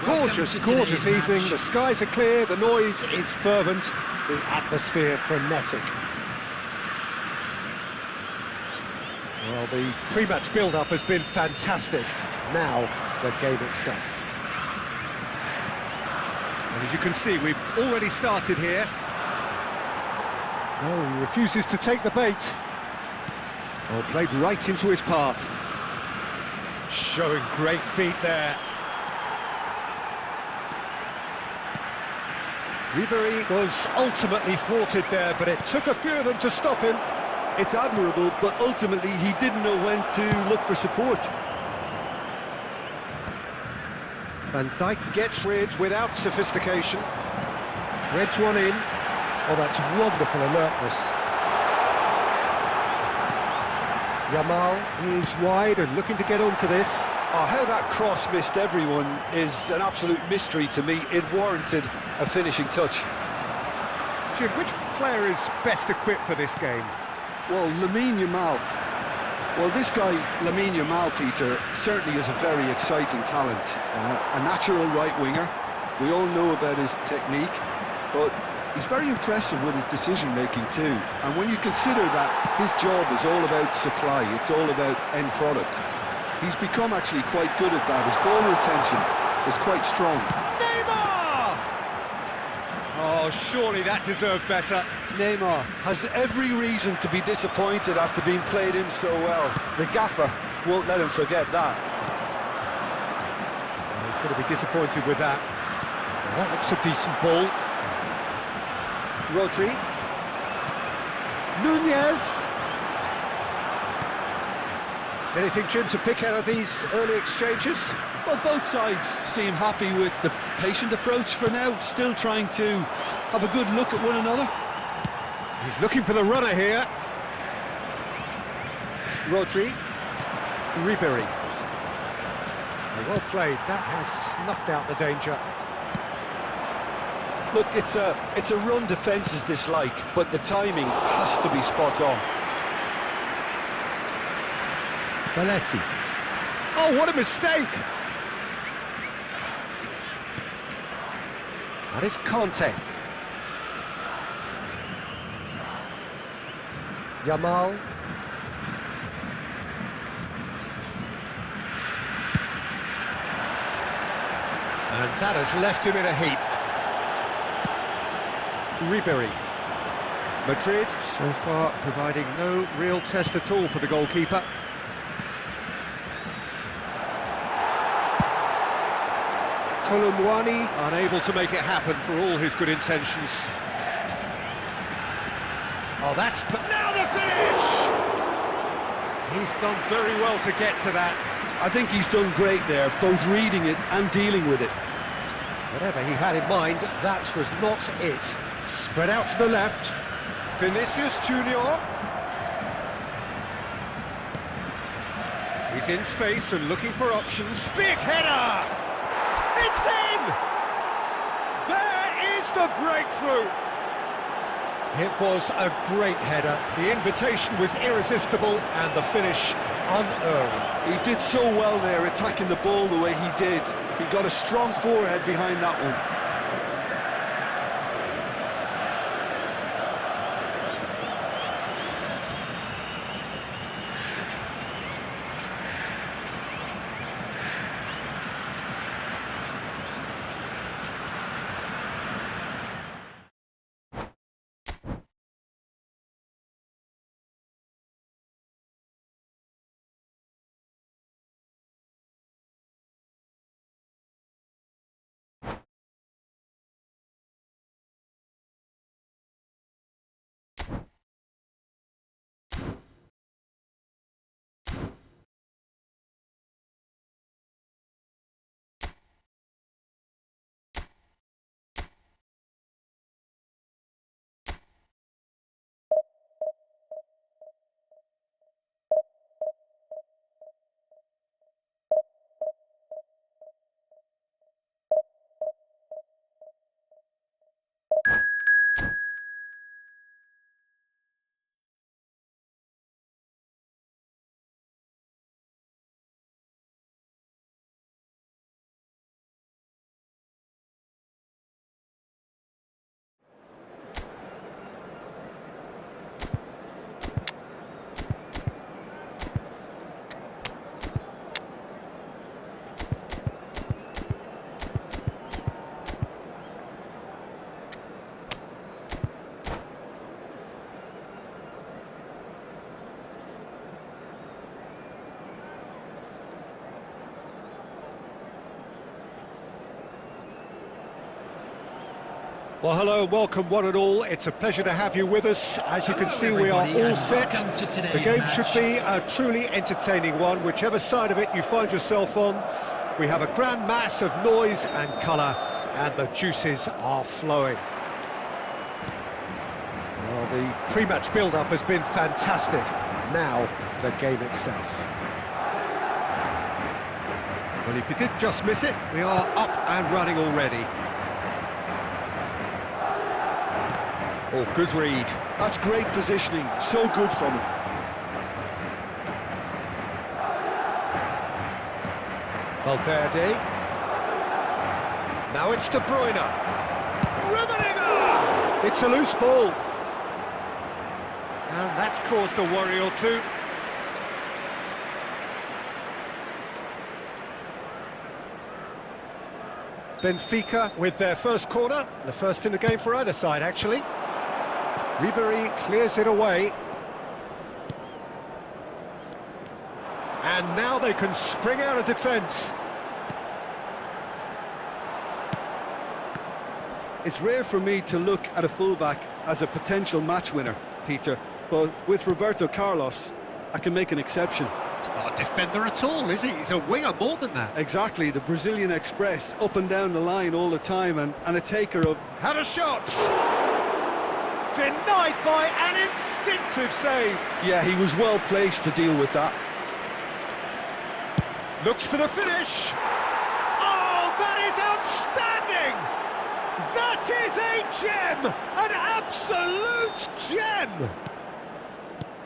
Gorgeous, gorgeous evening. The skies are clear, the noise is fervent, the atmosphere frenetic. Well, the pre-match build-up has been fantastic. Now, the game itself. And as you can see, we've already started here. Oh, he refuses to take the bait. Oh, played right into his path. Showing great feet there. Ribery was ultimately thwarted there, but it took a few of them to stop him. It's admirable, but ultimately he didn't know when to look for support. Van Dijk gets rid without sophistication. Threads one in. Oh, that's wonderful alertness. Yamal is wide and looking to get onto this. Oh, how that cross missed everyone is an absolute mystery to me. It warranted a finishing touch. Jim, which player is best equipped for this game? Well, Lamine Yamal. Well, this guy, Lamine Yamal, Peter, certainly is a very exciting talent. A natural right winger. We all know about his technique, but he's very impressive with his decision-making too. And when you consider that his job is all about supply, it's all about end product, he's become actually quite good at that. His ball retention is quite strong. Neymar! Oh, surely that deserved better. Neymar has every reason to be disappointed after being played in so well. The gaffer won't let him forget that. Oh, he's going to be disappointed with that. Well, that looks a decent ball. Rodri. Nunez. Anything, Jim, to pick out of these early exchanges? Well, both sides seem happy with the patient approach for now, still trying to have a good look at one another. He's looking for the runner here. Rodri. Ribery. Well played. That has snuffed out the danger. Look, it's a run defence is dislike, but the timing has to be spot on. Belletti. Oh, what a mistake! That is Conte. Yamal. And that has left him in a heap. Ribery. Madrid, so far, providing no real test at all for the goalkeeper. Colomwani, unable to make it happen for all his good intentions. Oh, that's... Now the finish! He's done very well to get to that. I think he's done great there, both reading it and dealing with it. Whatever he had in mind, that was not it. Spread out to the left. Vinicius Junior. He's in space and looking for options. Big header! It's in! There is the breakthrough! It was a great header. The invitation was irresistible and the finish unerring. He did so well there, attacking the ball the way he did. He got a strong forehead behind that one. Well, hello and welcome one and all. It's a pleasure to have you with us. As you can see, we are all set. The game should be a truly entertaining one, whichever side of it you find yourself on. We have a grand mass of noise and colour, and the juices are flowing. Well, the pre-match build-up has been fantastic. Now, the game itself. Well, if you did just miss it, we are up and running already. Oh, good read. That's great positioning, so good from him. Valverde. Now it's De Bruyne. Rummenigge! It's a loose ball. And that's caused a worry or two. Benfica with their first corner. The first in the game for either side, actually. Ribery clears it away. And now they can spring out of defence. It's rare for me to look at a fullback as a potential match winner, Peter, but with Roberto Carlos, I can make an exception. He's not a defender at all, is he? He's a winger more than that. Exactly, the Brazilian Express, up and down the line all the time, and a taker of... Had a shot! Denied by an instinctive save. Yeah, he was well placed to deal with that. Looks for the finish. Oh, that is outstanding! That is a gem! An absolute gem!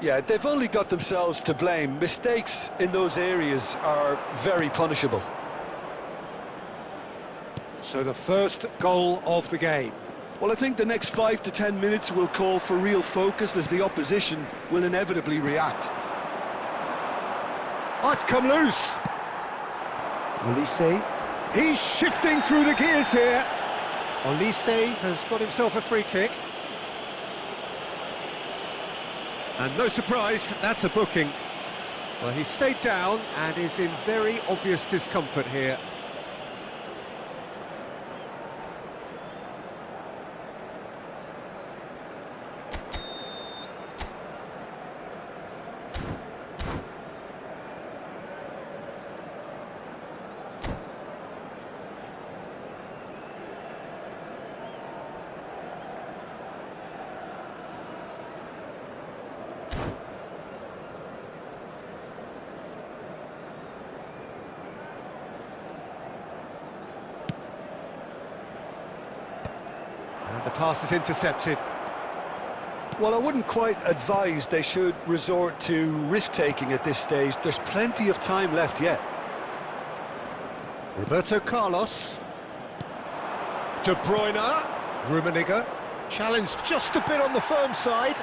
Yeah, they've only got themselves to blame. Mistakes in those areas are very punishable. So the first goal of the game. Well, I think the next 5 to 10 minutes will call for real focus as the opposition will inevitably react. Oh, it's come loose. Olise. He's shifting through the gears here. Olise has got himself a free kick. And no surprise, that's a booking. Well, he stayed down and is in very obvious discomfort here. And the pass is intercepted. Well, I wouldn't quite advise they should resort to risk-taking at this stage. There's plenty of time left yet. Roberto Carlos. De Bruyne. Rummenigge. Challenged just a bit on the firm side.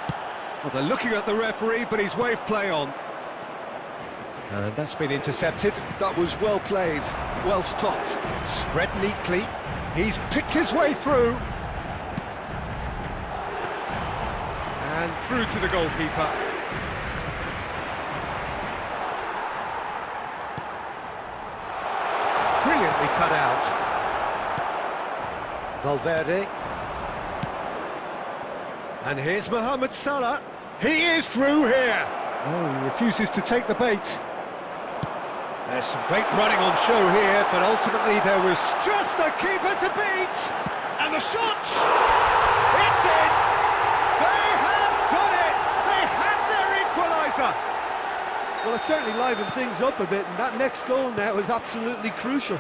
Well, they're looking at the referee, but he's waved play on. And that's been intercepted. That was well played, well stopped. Spread neatly. He's picked his way through. And through to the goalkeeper. Brilliantly cut out. Valverde. And here's Mohamed Salah. He is through here. Oh, he refuses to take the bait. There's some great running on show here, but ultimately there was just the keeper to beat. And the shot! It's in! They have done it! They have their equaliser! Well, it certainly livened things up a bit, and that next goal now is absolutely crucial.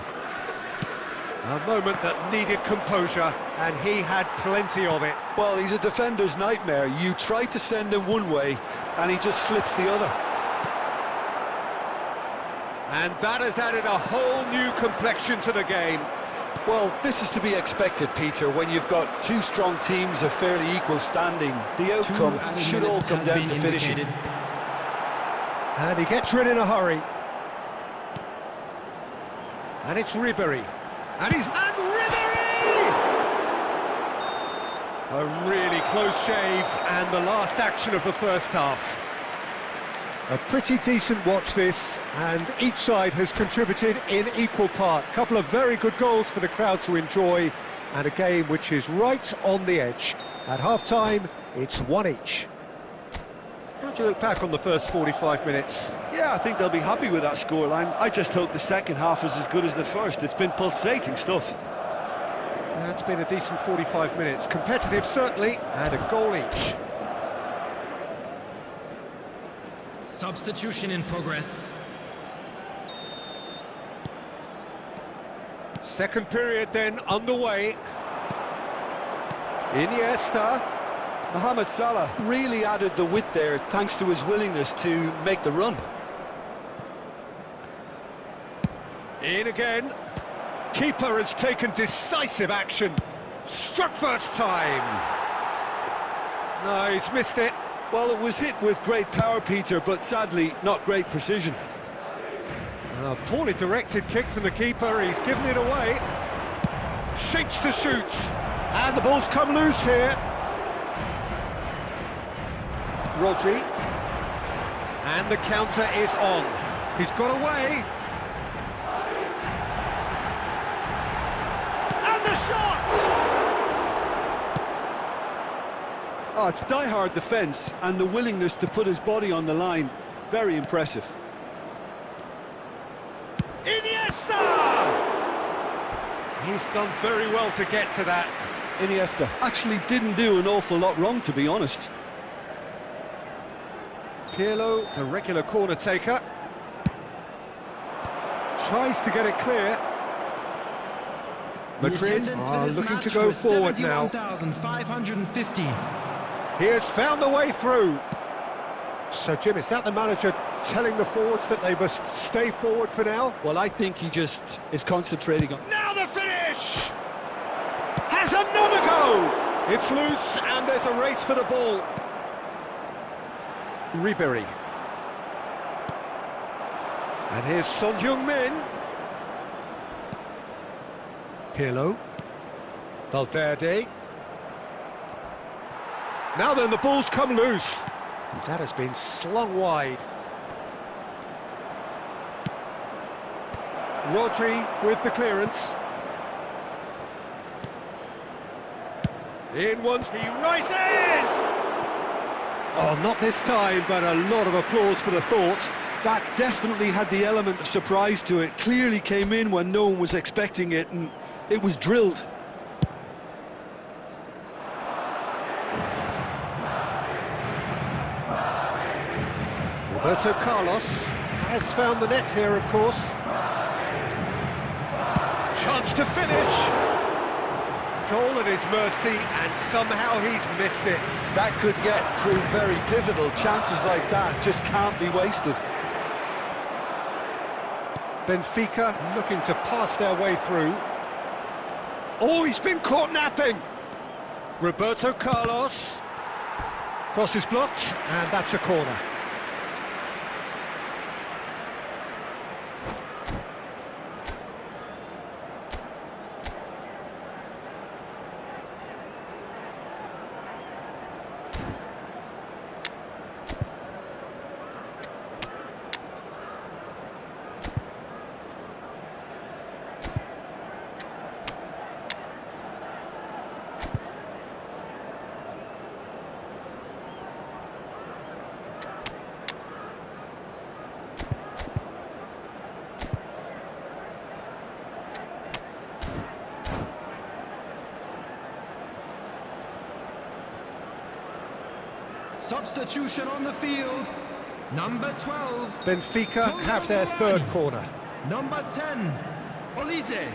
A moment that needed composure, and he had plenty of it. Well, he's a defender's nightmare. You try to send him one way, and he just slips the other. And that has added a whole new complexion to the game. Well, this is to be expected, Peter, when you've got two strong teams of fairly equal standing. The outcome should all come down to finishing. And he gets rid in a hurry. And it's Ribery. And Ribery! A really close shave, and the last action of the first half. A pretty decent watch this, and each side has contributed in equal part. A couple of very good goals for the crowd to enjoy, and a game which is right on the edge. At half-time, it's 1 each. How do you look back on the first 45 minutes? Yeah, I think they'll be happy with that scoreline. I just hope the second half is as good as the first. It's been pulsating stuff. That's been a decent 45 minutes. Competitive, certainly, and a goal each. Substitution in progress. Second period then underway. Iniesta. Mohamed Salah really added the width there thanks to his willingness to make the run. In again. Keeper has taken decisive action. Struck first time. No, he's missed it. Well, it was hit with great power, Peter, but sadly not great precision. A poorly directed kick from the keeper. He's given it away. Shapes to shoot. And the ball's come loose here. Rodri. And the counter is on. He's got away. And the shot! Oh, it's die-hard defence and the willingness to put his body on the line. Very impressive. Iniesta! He's done very well to get to that. Iniesta actually didn't do an awful lot wrong, to be honest. Pirlo, the regular corner taker. Tries to get it clear. Madrid are looking to go forward now. 71,550. He has found the way through. So, Jim, is that the manager telling the forwards that they must stay forward for now? Well, I think he just is concentrating on... Now the finish! Has another go! It's loose, and there's a race for the ball. Ribery. And here's Son Heung-min. Pirlo. Valverde. Now then, the ball's come loose. And that has been slung wide. Rodri with the clearance. In once, he rises! Oh, not this time, but a lot of applause for the thought. That definitely had the element of surprise to it. Clearly came in when no one was expecting it, and it was drilled. Roberto Carlos has found the net here, of course. Chance to finish. Goal at his mercy, and somehow he's missed it. That could prove very pivotal. Chances like that just can't be wasted. Benfica looking to pass their way through. Oh, he's been caught napping. Roberto Carlos. Cross is blocked, and that's a corner. Substitution on the field. Number 12. Benfica have their third corner. Number 10. Olise.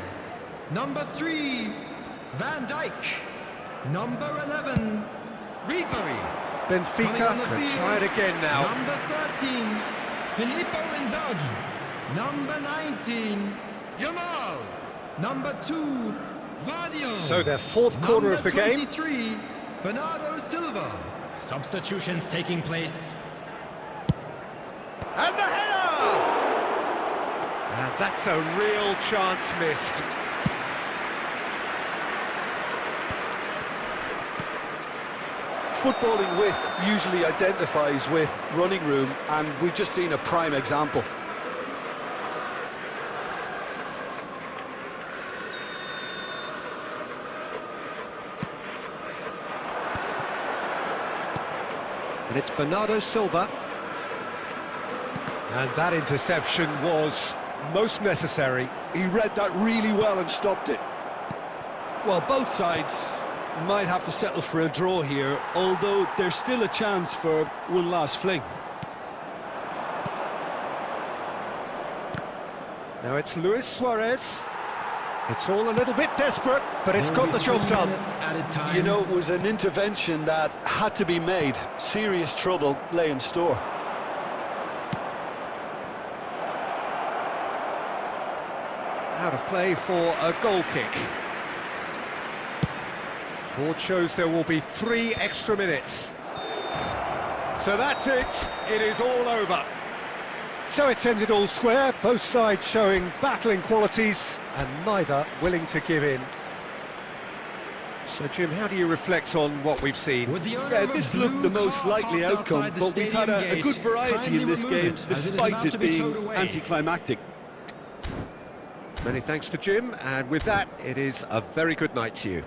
Number 3. Van Dijk. Number 11. Ribery. Benfica can try it again now. Number 13. Filippo Inzaghi. Number 19. Yamal. Number 2. Vadio. So their fourth corner of the game. Number 23. Bernardo Silva. Substitutions taking place. And the header! And that's a real chance missed. Footballing width usually identifies with running room, and we've just seen a prime example. And it's Bernardo Silva. And that interception was most necessary. He read that really well and stopped it. Well, both sides might have to settle for a draw here, although there's still a chance for one last fling. Now it's Luis Suarez. It's all a little bit desperate, but it's got the job done. You know, it was an intervention that had to be made. Serious trouble lay in store. Out of play for a goal kick. Board shows there will be 3 extra minutes. So that's it. It is all over. So it's ended all square, both sides showing battling qualities and neither willing to give in. So, Jim, how do you reflect on what we've seen? Yeah, this looked the most likely outcome, but we've had a good variety in this game, despite it being anticlimactic. Many thanks to Jim, and with that, it is a very good night to you.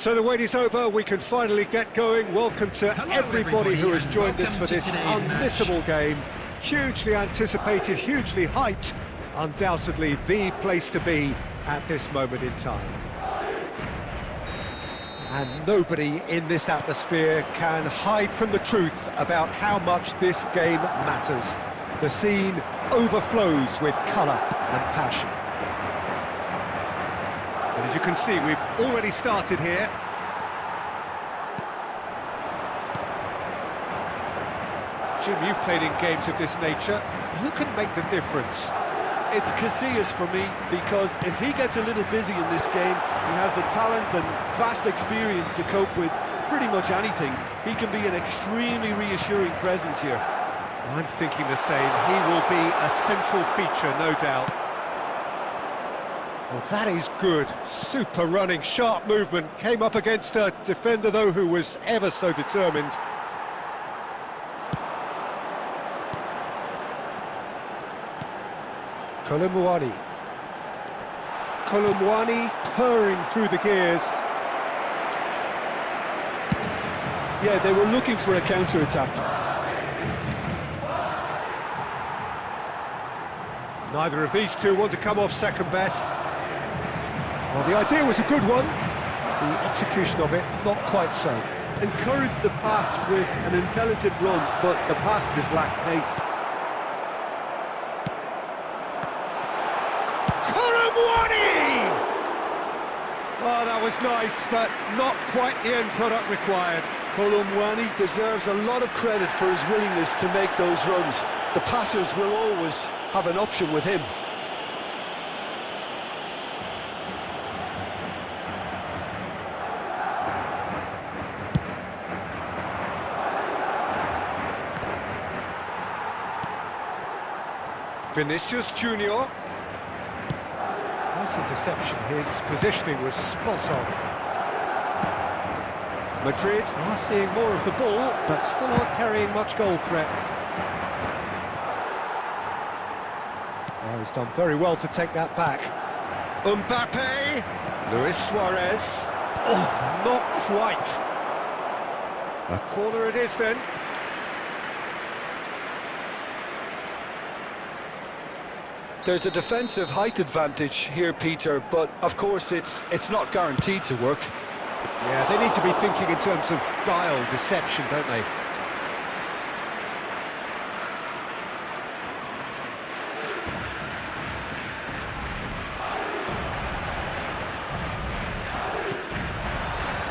So the wait is over, we can finally get going. Welcome to everybody who has joined us for this unmissable game. Hugely anticipated, hugely hyped. Undoubtedly the place to be at this moment in time. And nobody in this atmosphere can hide from the truth about how much this game matters. The scene overflows with colour and passion. And as you can see, we've already started here. Jim, you've played in games of this nature. Who can make the difference? It's Casillas for me, because if he gets a little busy in this game, he has the talent and vast experience to cope with pretty much anything. He can be an extremely reassuring presence here. I'm thinking the same. He will be a central feature, no doubt. Well, that is good. Super running, sharp movement. Came up against a defender, though, who was ever so determined. Kolomwani. Kolomwani purring through the gears. Yeah, they were looking for a counter-attack. Neither of these two want to come off second best. Well, the idea was a good one. The execution of it, not quite so. Encouraged the pass with an intelligent run, but the pass just lacked pace. Oh, that was nice, but not quite the end product required. Kolomwani deserves a lot of credit for his willingness to make those runs. The passers will always have an option with him. Vinicius Junior. Nice interception, his positioning was spot on. Madrid are seeing more of the ball, but still aren't carrying much goal threat. Oh, he's done very well to take that back. Mbappe, Luis Suarez. Oh, not quite. A corner it is then. There's a defensive height advantage here, Peter, but of course it's not guaranteed to work. Yeah, they need to be thinking in terms of guile, deception, don't they?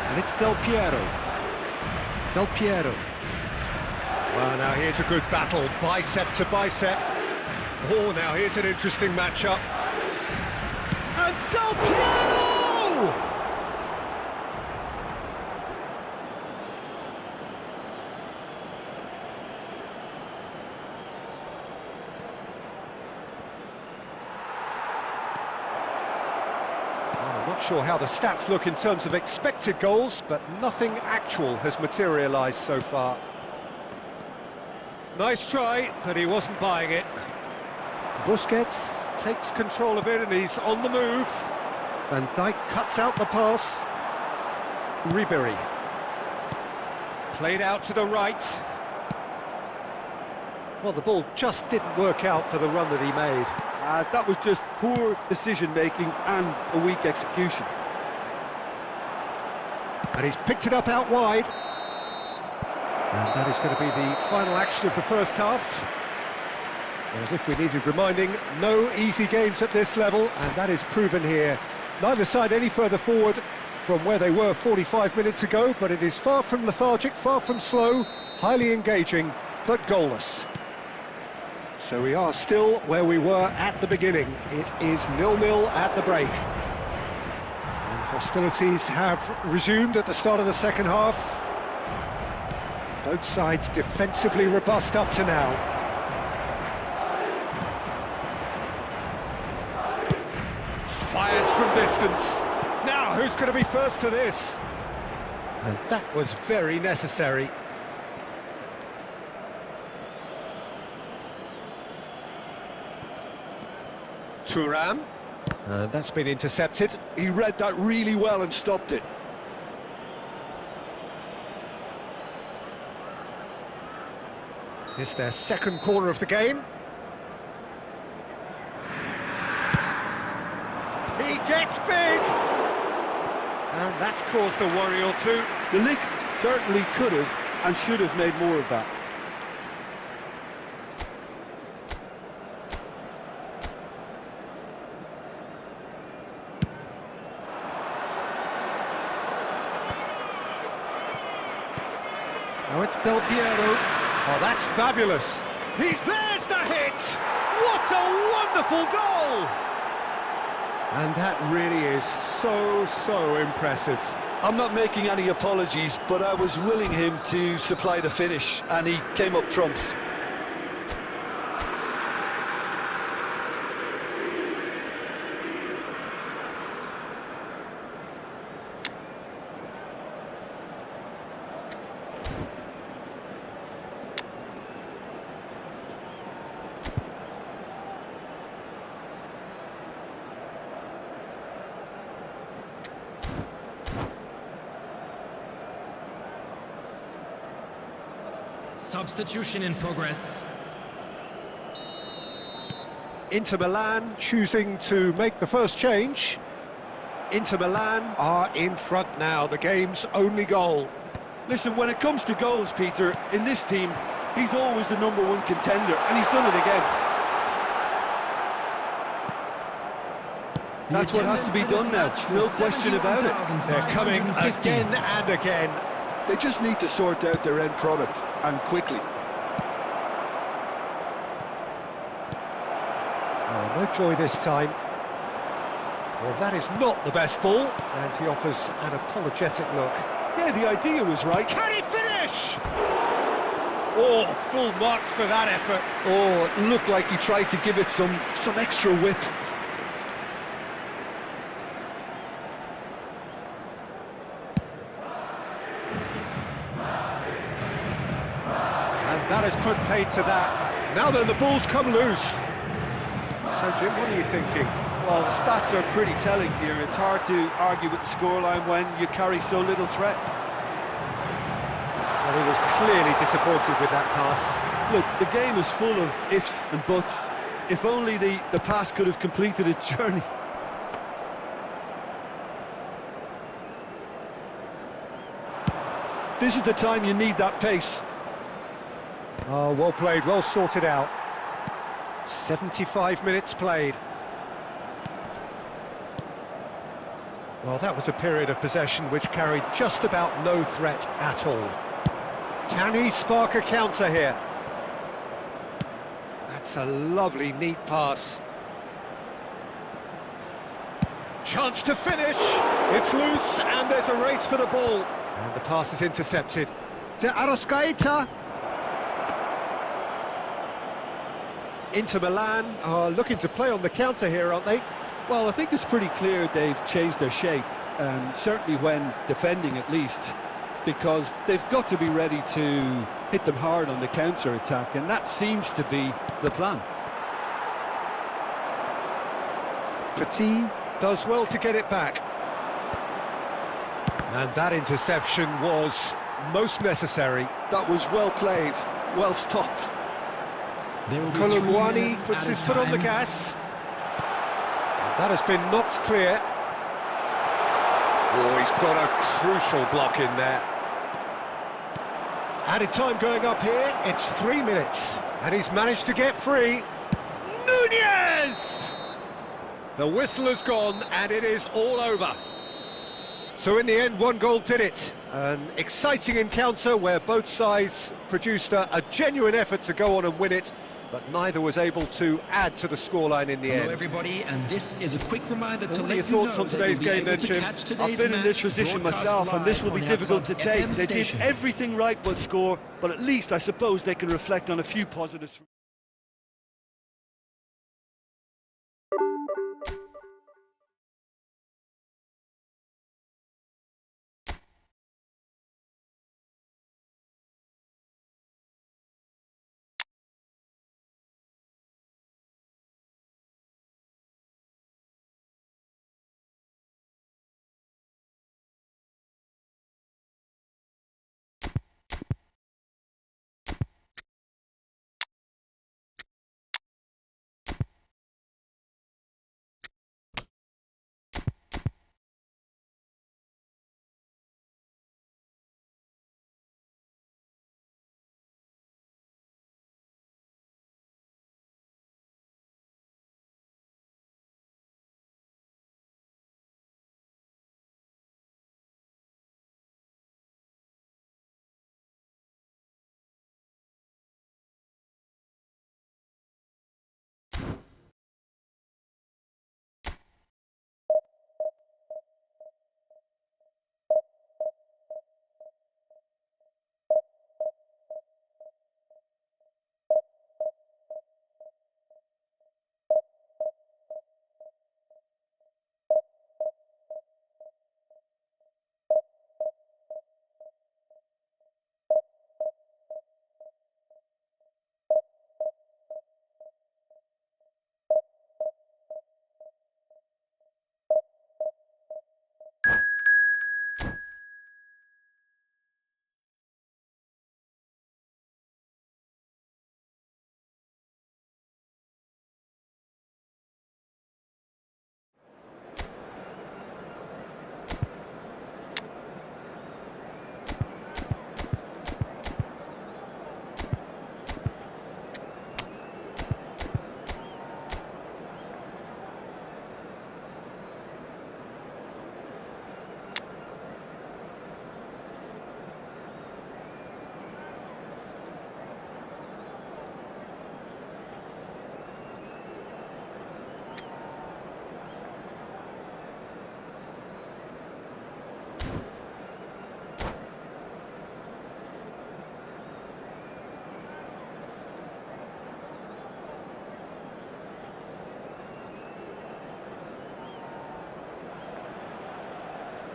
And it's Del Piero. Del Piero. Well, now here's a good battle, bicep to bicep. Oh, now here's an interesting matchup. And Del Piero! I'm not sure how the stats look in terms of expected goals, but nothing actual has materialised so far. Nice try, but he wasn't buying it. Busquets takes control of it and he's on the move. Van Dijk cuts out the pass. Ribéry. Played out to the right. Well, the ball just didn't work out for the run that he made. That was just poor decision-making and a weak execution. And he's picked it up out wide. And that is going to be the final action of the first half. As if we needed reminding, no easy games at this level, and that is proven here. Neither side any further forward from where they were 45 minutes ago, but it is far from lethargic, far from slow, highly engaging, but goalless. So we are still where we were at the beginning. It is 0-0 at the break. And hostilities have resumed at the start of the second half. Both sides defensively robust up to now. Fires from distance. Now, who's going to be first to this? And that was very necessary. Thuram. And that's been intercepted. He read that really well and stopped it. It's their second corner of the game. He gets big! And that's caused a worry or two. De Ligt certainly could have and should have made more of that. Now it's Del Piero. Oh, that's fabulous. There's the hit! What a wonderful goal! And that really is so impressive. I'm not making any apologies, but I was willing him to supply the finish, and he came up trumps. Substitution in progress. Inter Milan choosing to make the first change. Inter Milan are in front now, the game's only goal. Listen, when it comes to goals, Peter, in this team, he's always the #1 contender, and he's done it again. That's what has to be done now, no question about it. They're coming again and again. They just need to sort out their end product, and quickly. Oh, no joy this time. Well, that is not the best ball, and he offers an apologetic look. Yeah, the idea was right. Can he finish? Oh, full marks for that effort. Oh, it looked like he tried to give it some extra whip. That has put paid to that. Now then, the ball's come loose. So, Jim, what are you thinking? Well, the stats are pretty telling here. It's hard to argue with the scoreline when you carry so little threat. Well, he was clearly disappointed with that pass. Look, the game is full of ifs and buts. If only the pass could have completed its journey. This is the time you need that pace. Oh, well played, well sorted out. 75 minutes played. Well, that was a period of possession which carried just about no threat at all. Can he spark a counter here? That's a lovely, neat pass. Chance to finish! It's loose, and there's a race for the ball. And the pass is intercepted. De Arrascaeta. Inter Milan are looking to play on the counter here, aren't they? Well, I think it's pretty clear they've changed their shape, certainly when defending at least, because they've got to be ready to hit them hard on the counter-attack, and that seems to be the plan. Petit does well to get it back. And that interception was most necessary. That was well played, well stopped. Colomwani puts his foot on the gas. That has been knocked clear. Oh, he's got a crucial block in there. Added time going up here, it's 3 minutes. And he's managed to get free. Nunez! The whistle has gone and it is all over. So in the end, 1 goal did it. An exciting encounter where both sides produced a genuine effort to go on and win it, but neither was able to add to the scoreline in the end. Hello everybody, and this is a quick reminder to What are let your you thoughts know on that today's you'll be game then, able to Jim? catch today's I've been in this match position broadcast myself, and this will be live on difficult to our Club take. FM They did station. everything right but score, but at least I suppose they can reflect on a few positives.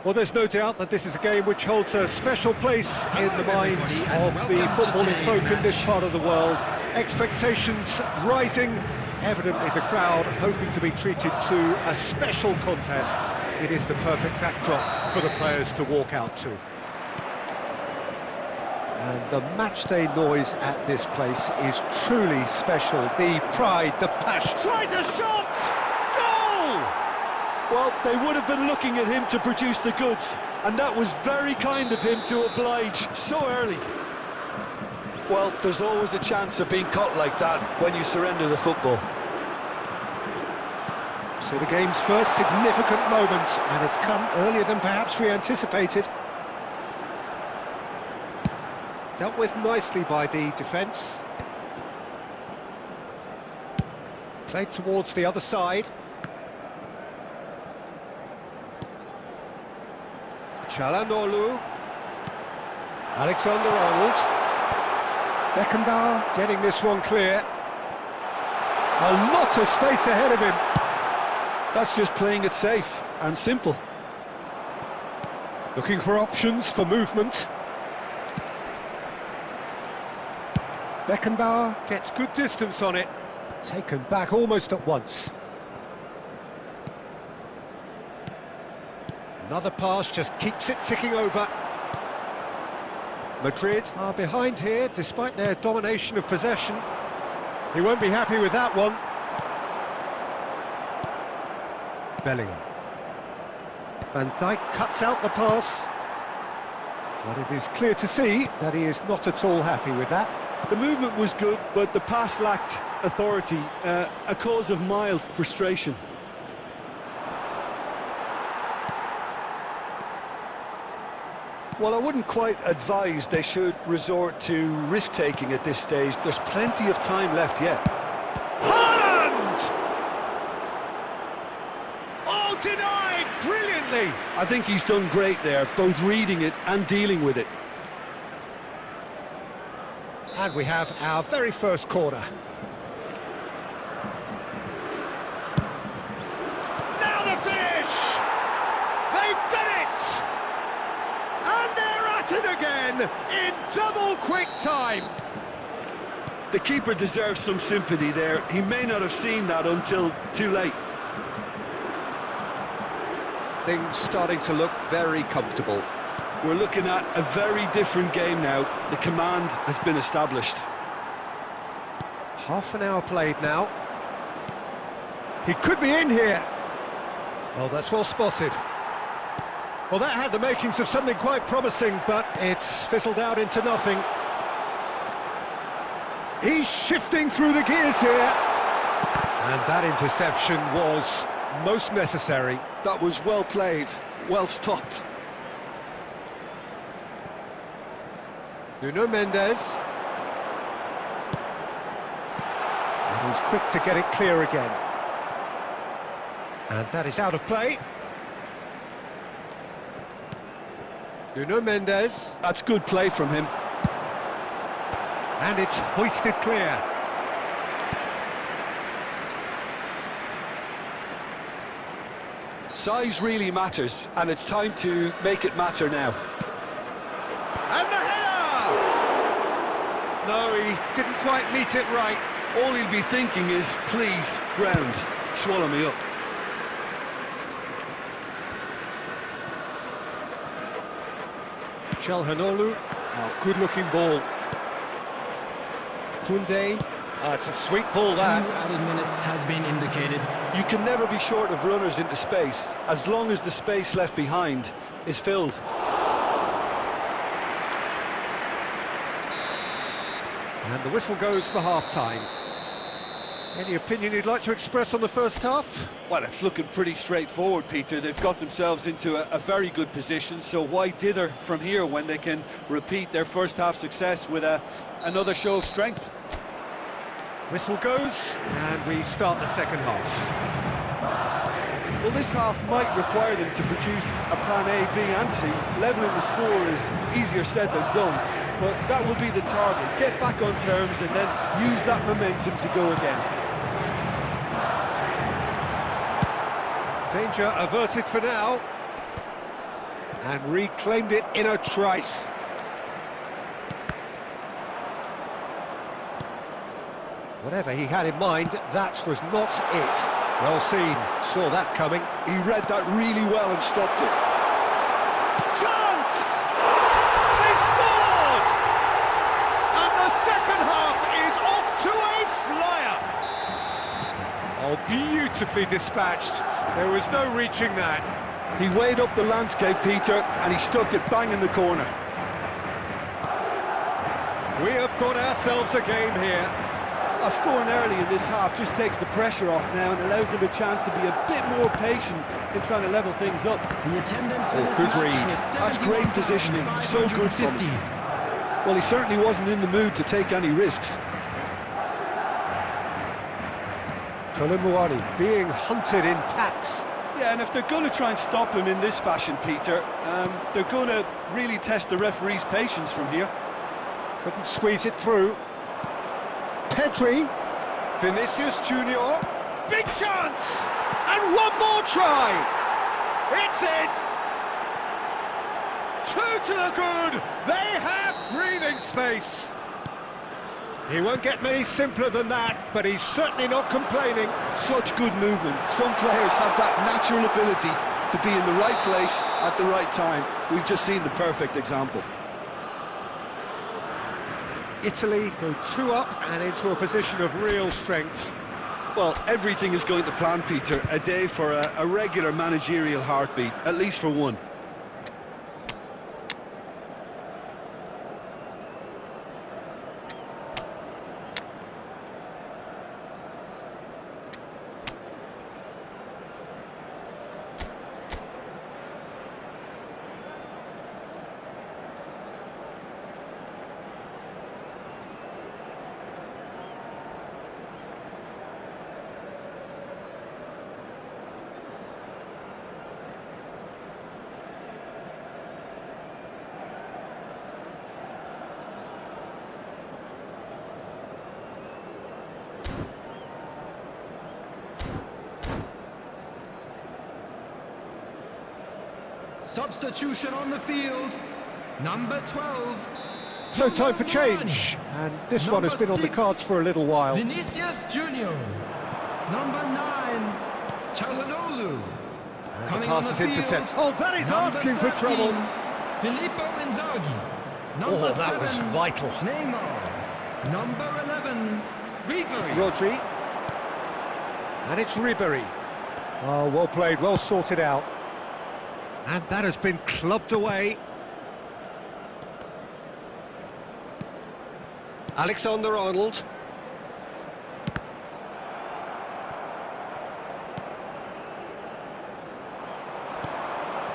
Well, there's no doubt that this is a game which holds a special place in the minds of the footballing folk in this part of the world. Expectations rising, evidently the crowd hoping to be treated to a special contest. It is the perfect backdrop for the players to walk out to. And the matchday noise at this place is truly special. The pride, the passion. Tries a shot! Goal! Well, they would have been looking at him to produce the goods, and that was very kind of him to oblige so early. Well, there's always a chance of being caught like that when you surrender the football. So the game's first significant moment, and it's come earlier than perhaps we anticipated. Dealt with nicely by the defence. Played towards the other side. Çalhanoğlu. Alexander-Arnold. Beckenbauer getting this one clear. A lot of space ahead of him. That's just playing it safe and simple. Looking for options for movement. Beckenbauer gets good distance on it. Taken back almost at once. Another pass just keeps it ticking over. Madrid are behind here despite their domination of possession. He won't be happy with that one. Bellingham. Van Dijk cuts out the pass. But it is clear to see that he is not at all happy with that. The movement was good, but the pass lacked authority, a cause of mild frustration. Well, I wouldn't quite advise they should resort to risk-taking at this stage. There's plenty of time left yet. Haaland! Oh, denied brilliantly! I think he's done great there, both reading it and dealing with it. And we have our very first corner. Now the finish! They've done it! And they're at it again in double quick time. The keeper deserves some sympathy there. He may not have seen that until too late. Things starting to look very comfortable. We're looking at a very different game now. The command has been established. Half an hour played now. He could be in here. Oh, that's well spotted. Well, that had the makings of something quite promising, but it's fizzled out into nothing. He's shifting through the gears here. And that interception was most necessary. That was well played, well stopped. Nuno Mendes. And he's quick to get it clear again. And that is out of play. Nuno Mendes. That's good play from him. And it's hoisted clear. Size really matters, and it's time to make it matter now. And the header! No, he didn't quite meet it right. All he'll be thinking is, please, ground, swallow me up. Çalhanoğlu, good-looking ball. Koundé, it's a sweet ball, that. 2 added minutes has been indicated. You can never be short of runners into space, as long as the space left behind is filled. And the whistle goes for half-time. Any opinion you'd like to express on the first half? Well, it's looking pretty straightforward, Peter. They've got themselves into a very good position, so why dither from here when they can repeat their first half success with another show of strength? Whistle goes, and we start the second half. Well, this half might require them to produce a plan A, B and C. Levelling the score is easier said than done, but that will be the target. Get back on terms and then use that momentum to go again. Danger averted for now. and reclaimed it in a trice. Whatever he had in mind, that was not it. Well seen, saw that coming. He read that really well and stopped it. Chance! They've scored! And the second half is off to a flyer. Oh, beautifully dispatched. There was no reaching that. He weighed up the landscape, Peter, and he stuck it bang in the corner. We have got ourselves a game here. Scoring early in this half just takes the pressure off now and allows them a chance to be a bit more patient in trying to level things up. The attendance for this good match read. was That's great positioning, so good from him. Well, he certainly wasn't in the mood to take any risks. Kolomuani being hunted in packs. Yeah, and if they're going to try and stop him in this fashion, Peter, they're going to really test the referee's patience from here. Couldn't squeeze it through. Pedri, Vinicius Junior, big chance, and one more try. It's in. 2 to the good. They have breathing space. He won't get many simpler than that, but he's certainly not complaining. Such good movement. Some players have that natural ability to be in the right place at the right time. We've just seen the perfect example. Italy go 2 up and into a position of real strength. Well, everything is going to plan, Peter. A day for a regular managerial heartbeat, at least for one. Substitution on the field, number 12. So time for change, and this one has been on the cards for a little while. Vinicius Junior, number 9, Çalhanoğlu. And the pass is intercepted. Oh, that is number asking for 13, trouble. Filippo Inzaghi. Number Oh, that was 7, vital. Neymar. Number 11, Ribery. Rodri. And it's Ribery. Oh, well played, well sorted out. And that has been clubbed away. Alexander-Arnold.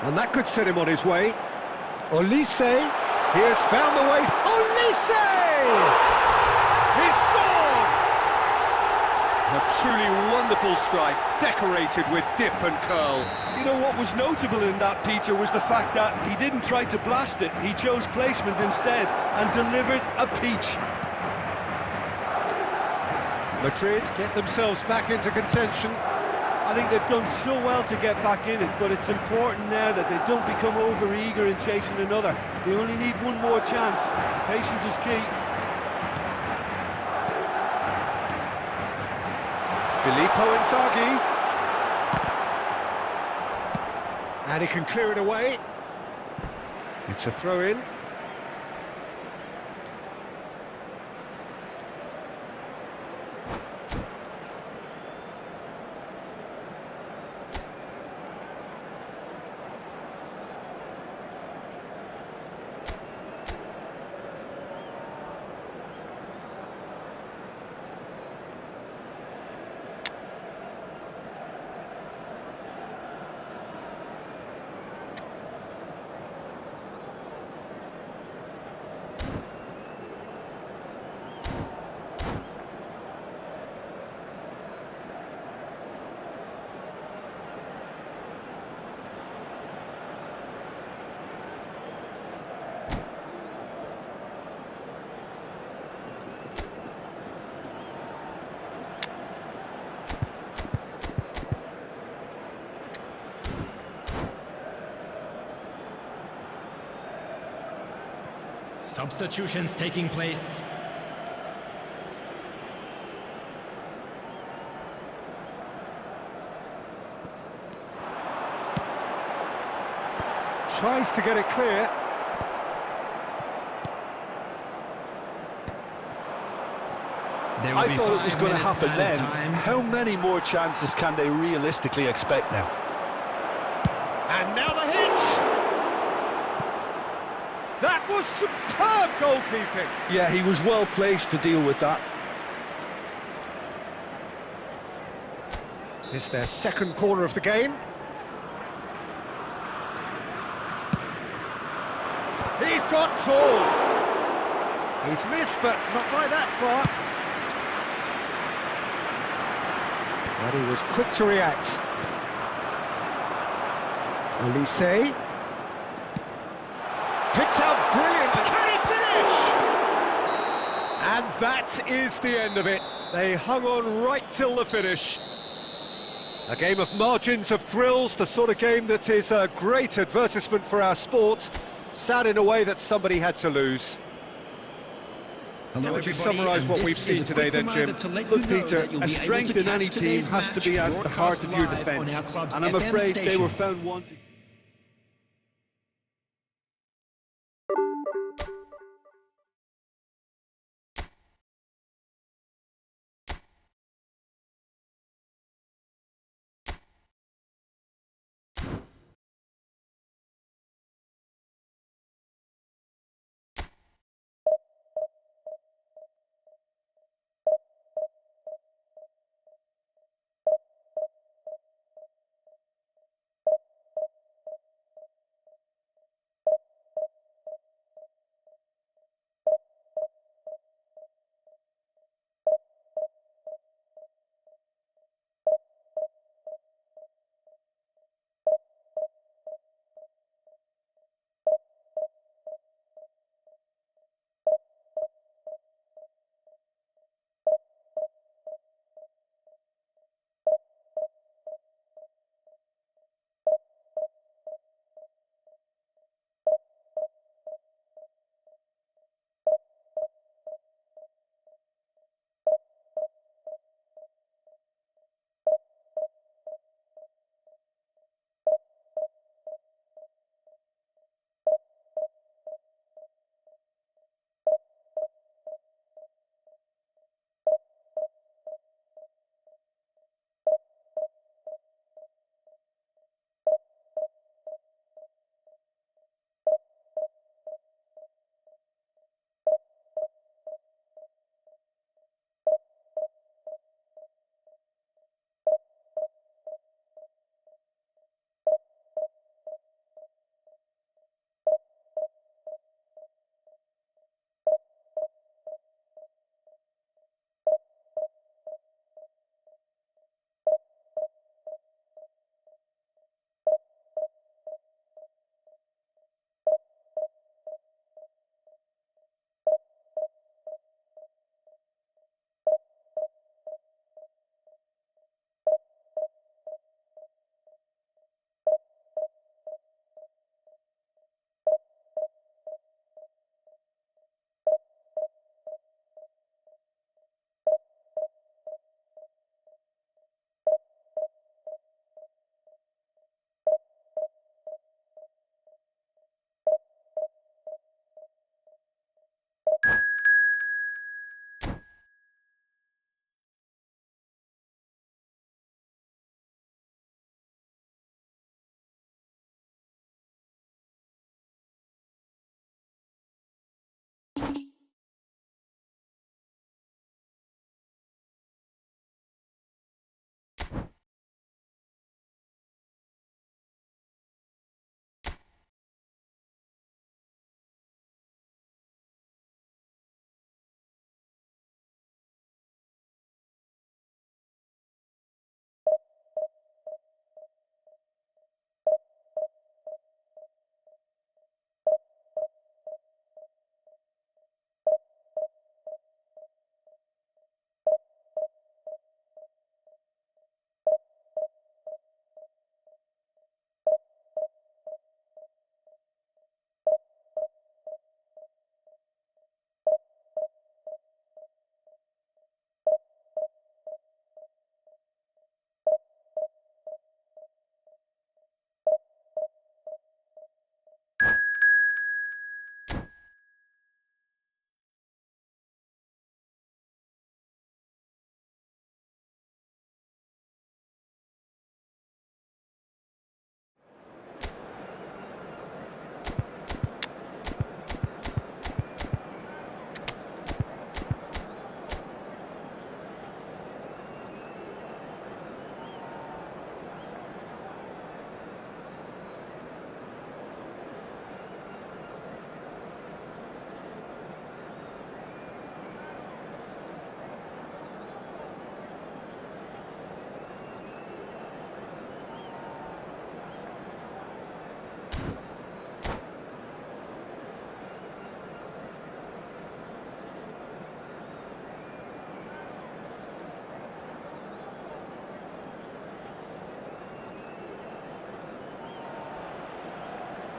And that could set him on his way. Olise, he has found the way. Olise! He scored! A truly wonderful strike, decorated with dip and curl. You know what was notable in that, Peter, was the fact that he didn't try to blast it. He chose placement instead and delivered a peach. Madrid get themselves back into contention. I think they've done so well to get back in it, but it's important now that they don't become over-eager in chasing another. They only need one more chance. Patience is key. Filippo Inzaghi. And he can clear it away. It's a throw-in. Substitutions taking place. Tries to get it clear. I thought it was going to happen then. How many more chances can they realistically expect now? And now the hit! That was superb goalkeeping. Yeah, he was well placed to deal with that. It's their second corner of the game. He's got tall. He's missed, but not by that far. But he was quick to react. Olise. Picks out brilliantly. Can he finish? And that is the end of it. They hung on right till the finish. A game of margins, of thrills, the sort of game that is a great advertisement for our sport. Sad in a way that somebody had to lose. How would you summarise what we've seen today then, Jim? Look, Peter, a strength in any team has to be at the heart of your defence, and I'm afraid they were found wanting.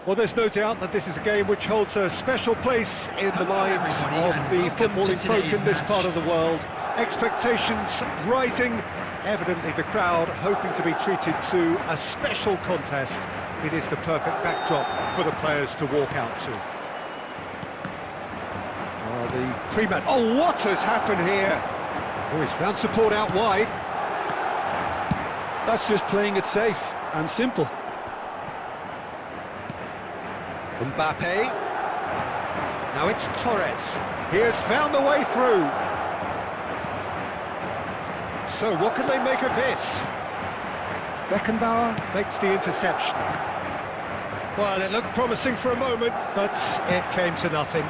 Well, there's no doubt that this is a game which holds a special place in the minds of the footballing folk in this part of the world. Expectations rising, evidently the crowd hoping to be treated to a special contest. It is the perfect backdrop for the players to walk out to. The pre-match. Oh, what has happened here? Oh, he's found support out wide. That's just playing it safe and simple. Mbappe. Now it's Torres. He has found the way through. So what can they make of this? Beckenbauer makes the interception. Well, it looked promising for a moment, but it came to nothing.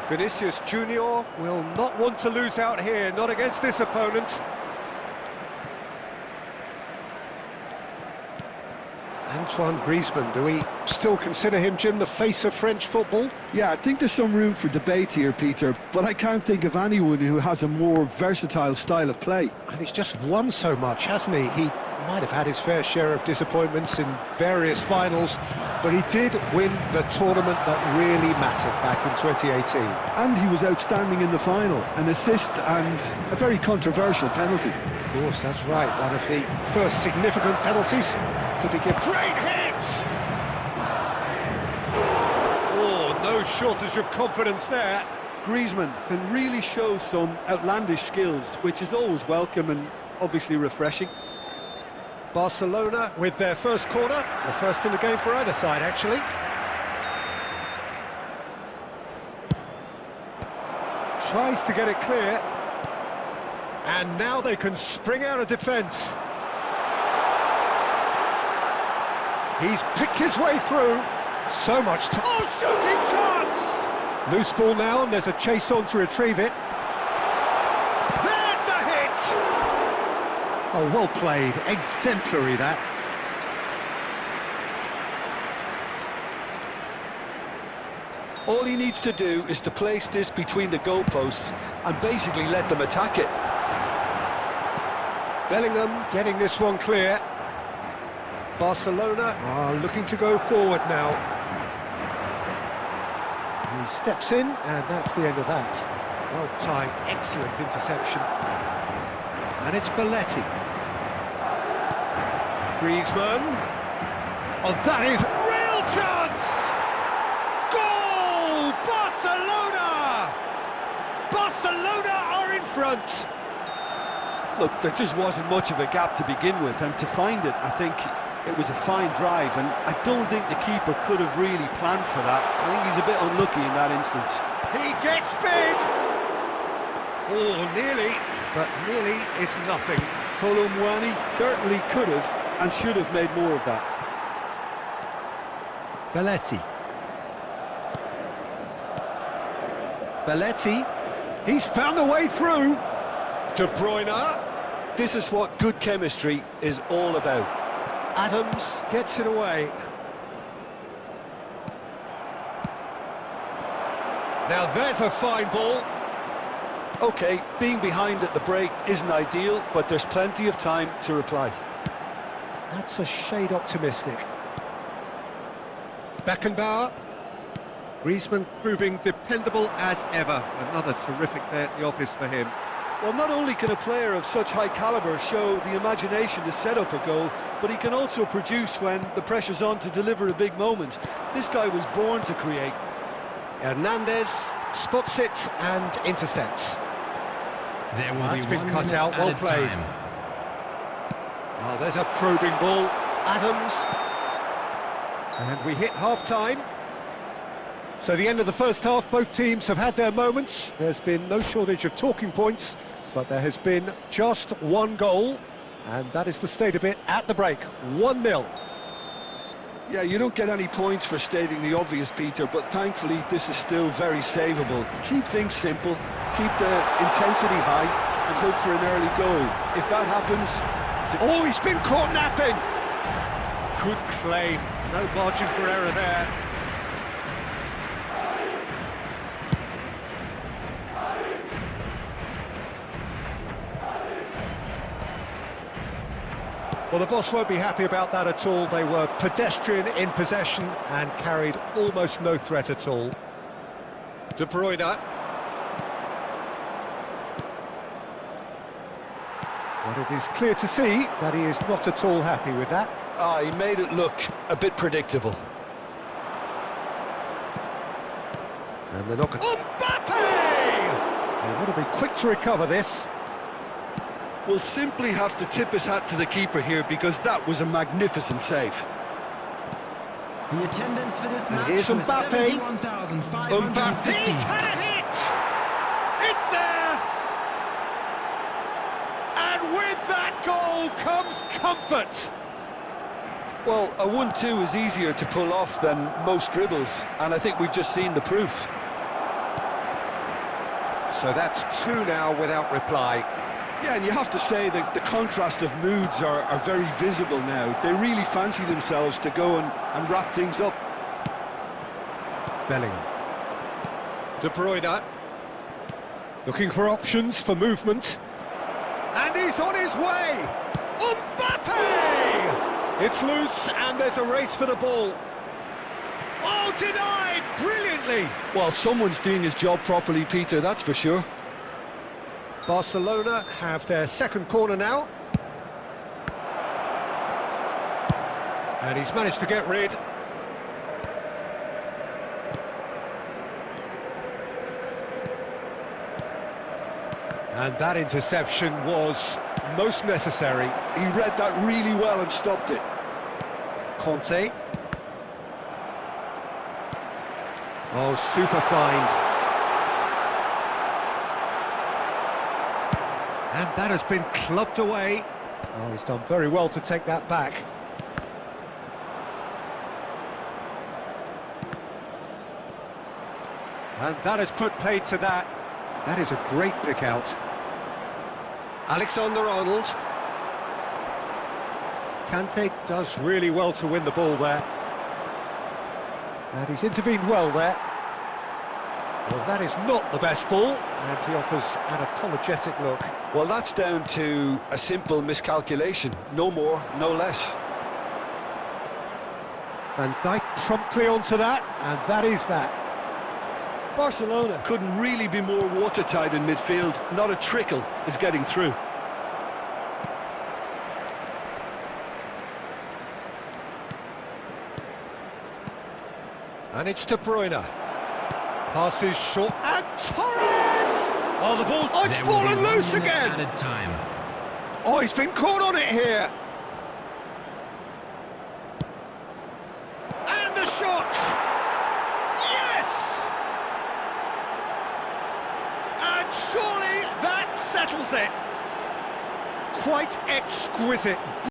Vinicius Junior will not want to lose out here, not against this opponent. Antoine Griezmann, do we still consider him, Jim, the face of French football? Yeah, I think there's some room for debate here, Peter, but I can't think of anyone who has a more versatile style of play. And he's just won so much, hasn't he? He might have had his fair share of disappointments in various finals, but he did win the tournament that really mattered back in 2018. And he was outstanding in the final, an assist and a very controversial penalty. Of course, that's right, one of the first significant penalties to be given. Great hit! Oh, no shortage of confidence there. Griezmann can really show some outlandish skills, which is always welcome and obviously refreshing. Barcelona with their first corner, the first in the game for either side, actually. Tries to get it clear, and now they can spring out of defence. He's picked his way through. So much time. Oh, shooting chance! Loose ball now, and there's a chase on to retrieve it. There's the hit! Oh, well played. Exemplary, that. All he needs to do is to place this between the goalposts and basically let them attack it. Bellingham getting this one clear. Barcelona are looking to go forward now. He steps in, and that's the end of that. Well-timed, excellent interception. And it's Belletti. Griezmann. Oh, that is real chance! Goal! Barcelona! Barcelona are in front! Look, there just wasn't much of a gap to begin with, and to find it, I think it was a fine drive, and I don't think the keeper could have really planned for that. I think he's a bit unlucky in that instance. He gets big! Oh, nearly, but nearly is nothing. Kolo Muani certainly could have and should have made more of that. Belletti. Belletti. He's found a way through. De Bruyne. This is what good chemistry is all about. Adams gets it away. Now there's a fine ball. OK, being behind at the break isn't ideal, but there's plenty of time to reply. That's a shade optimistic. Beckenbauer. Griezmann proving dependable as ever. Another terrific day at the office for him. Well, not only can a player of such high calibre show the imagination to set up a goal, but he can also produce when the pressure's on to deliver a big moment. This guy was born to create. Hernandez spots it and intercepts. There will That's be been 1 cut minute out, well added played. time. Oh, there's a probing ball. Adams. And we hit half-time. So the end of the first half, both teams have had their moments. There's been no shortage of talking points, but there has been just one goal, and that is the state of it at the break. 1-0. Yeah, you don't get any points for stating the obvious, Peter, but thankfully this is still very savable. Keep things simple, keep the intensity high, and hope for an early goal. If that happens... Oh, he's been caught napping! Good claim. No margin for error there. Well, the boss won't be happy about that at all. They were pedestrian in possession and carried almost no threat at all. De Bruyne. But it is clear to see that he is not at all happy with that. He made it look a bit predictable. And they're not going to... Mbappe! They want to be quick to recover this. Will simply have to tip his hat to the keeper here because that was a magnificent save. The attendance for this match here's was Mbappe. 71,550. Mbappe's had a hit! It's there! And with that goal comes comfort! Well, a 1-2 is easier to pull off than most dribbles, and I think we've just seen the proof. So that's 2 now without reply. Yeah, and you have to say that the contrast of moods are very visible now. They really fancy themselves to go and wrap things up. Bellingham. De Bruyne. Looking for options for movement. And he's on his way! Mbappe! It's loose and there's a race for the ball. Oh, denied! Brilliantly! Well, someone's doing his job properly, Peter, that's for sure. Barcelona have their second corner now. And he's managed to get rid. And that interception was most necessary. He read that really well and stopped it. Conte. Oh, super find. And that has been clubbed away. Oh, he's done very well to take that back. And that has put paid to that. That is a great pick out. Alexander-Arnold. Kante does really well to win the ball there. And he's intervened well there. Well, that is not the best ball, and he offers an apologetic look. Well, that's down to a simple miscalculation. No more, no less. Van Dijk promptly onto that, and that is that. Barcelona couldn't really be more watertight in midfield. Not a trickle is getting through. And it's De Bruyne. Passes short, and Torres! Oh, the ball, oh, it's fallen loose again! Added time. Oh, he's been caught on it here! And the shot! Yes! And surely that settles it! Quite exquisite.